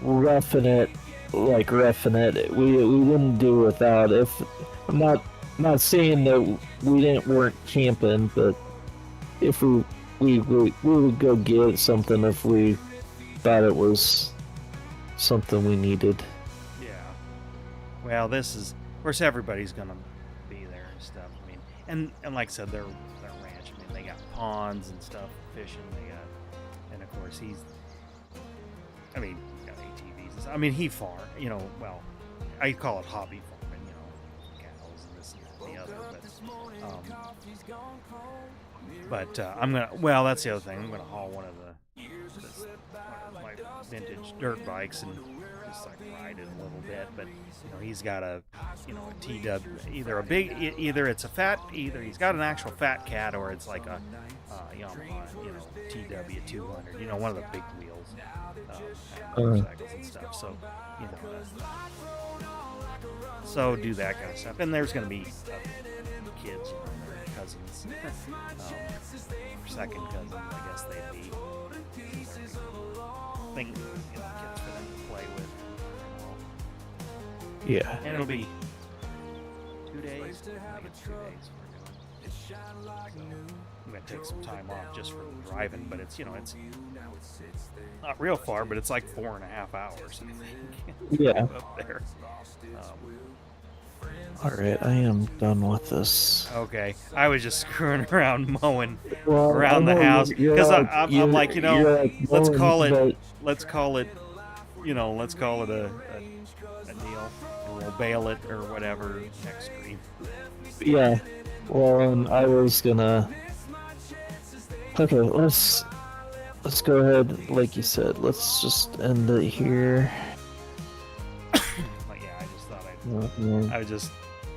roughing it. We wouldn't do without. If I'm not saying that we weren't camping, but if we would go get something if we thought it was something we needed. Yeah. Well, this is, of course, everybody's gonna be there and stuff. I mean, and like I said, their ranch. I mean, they got ponds and stuff, fishing. They got, and of course he's, I mean, got ATVs. And stuff. I mean, he farm. You know, well, I call it hobby farming. You know, cows and this and that and the other. But I'm gonna. Well, that's the other thing. I'm gonna haul one of my vintage dirt bikes and just like ride it a little bit. But you know, he's got a TW, either it's a fat, either he's got an actual fat cat or it's like a Yamaha, TW 200. You know, one of the big wheels, motorcycles and stuff. So you know, so do that kind of stuff. And there's gonna be kids, their cousins, second cousins, I guess they'd be. Thing, kids for them to play with. Yeah. And it'll be 2 days. I think it's 2 days we're going. So I'm gonna take some time off just for driving, but it's it's not real far, but it's like 4.5 hours, I think. Yeah. Up there. All right, I am done with this. Okay, I was just screwing around mowing Well, around the house because I'm like, let's call it a deal, and we'll bail it or whatever next stream. Yeah. Well, I was gonna. Okay, let's go ahead, like you said. Let's just end it here. Like, yeah, I just thought I was just.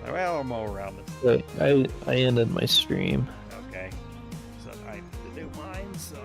Well, I'll mow around this. I ended my stream. Okay. So I have to do mine, so.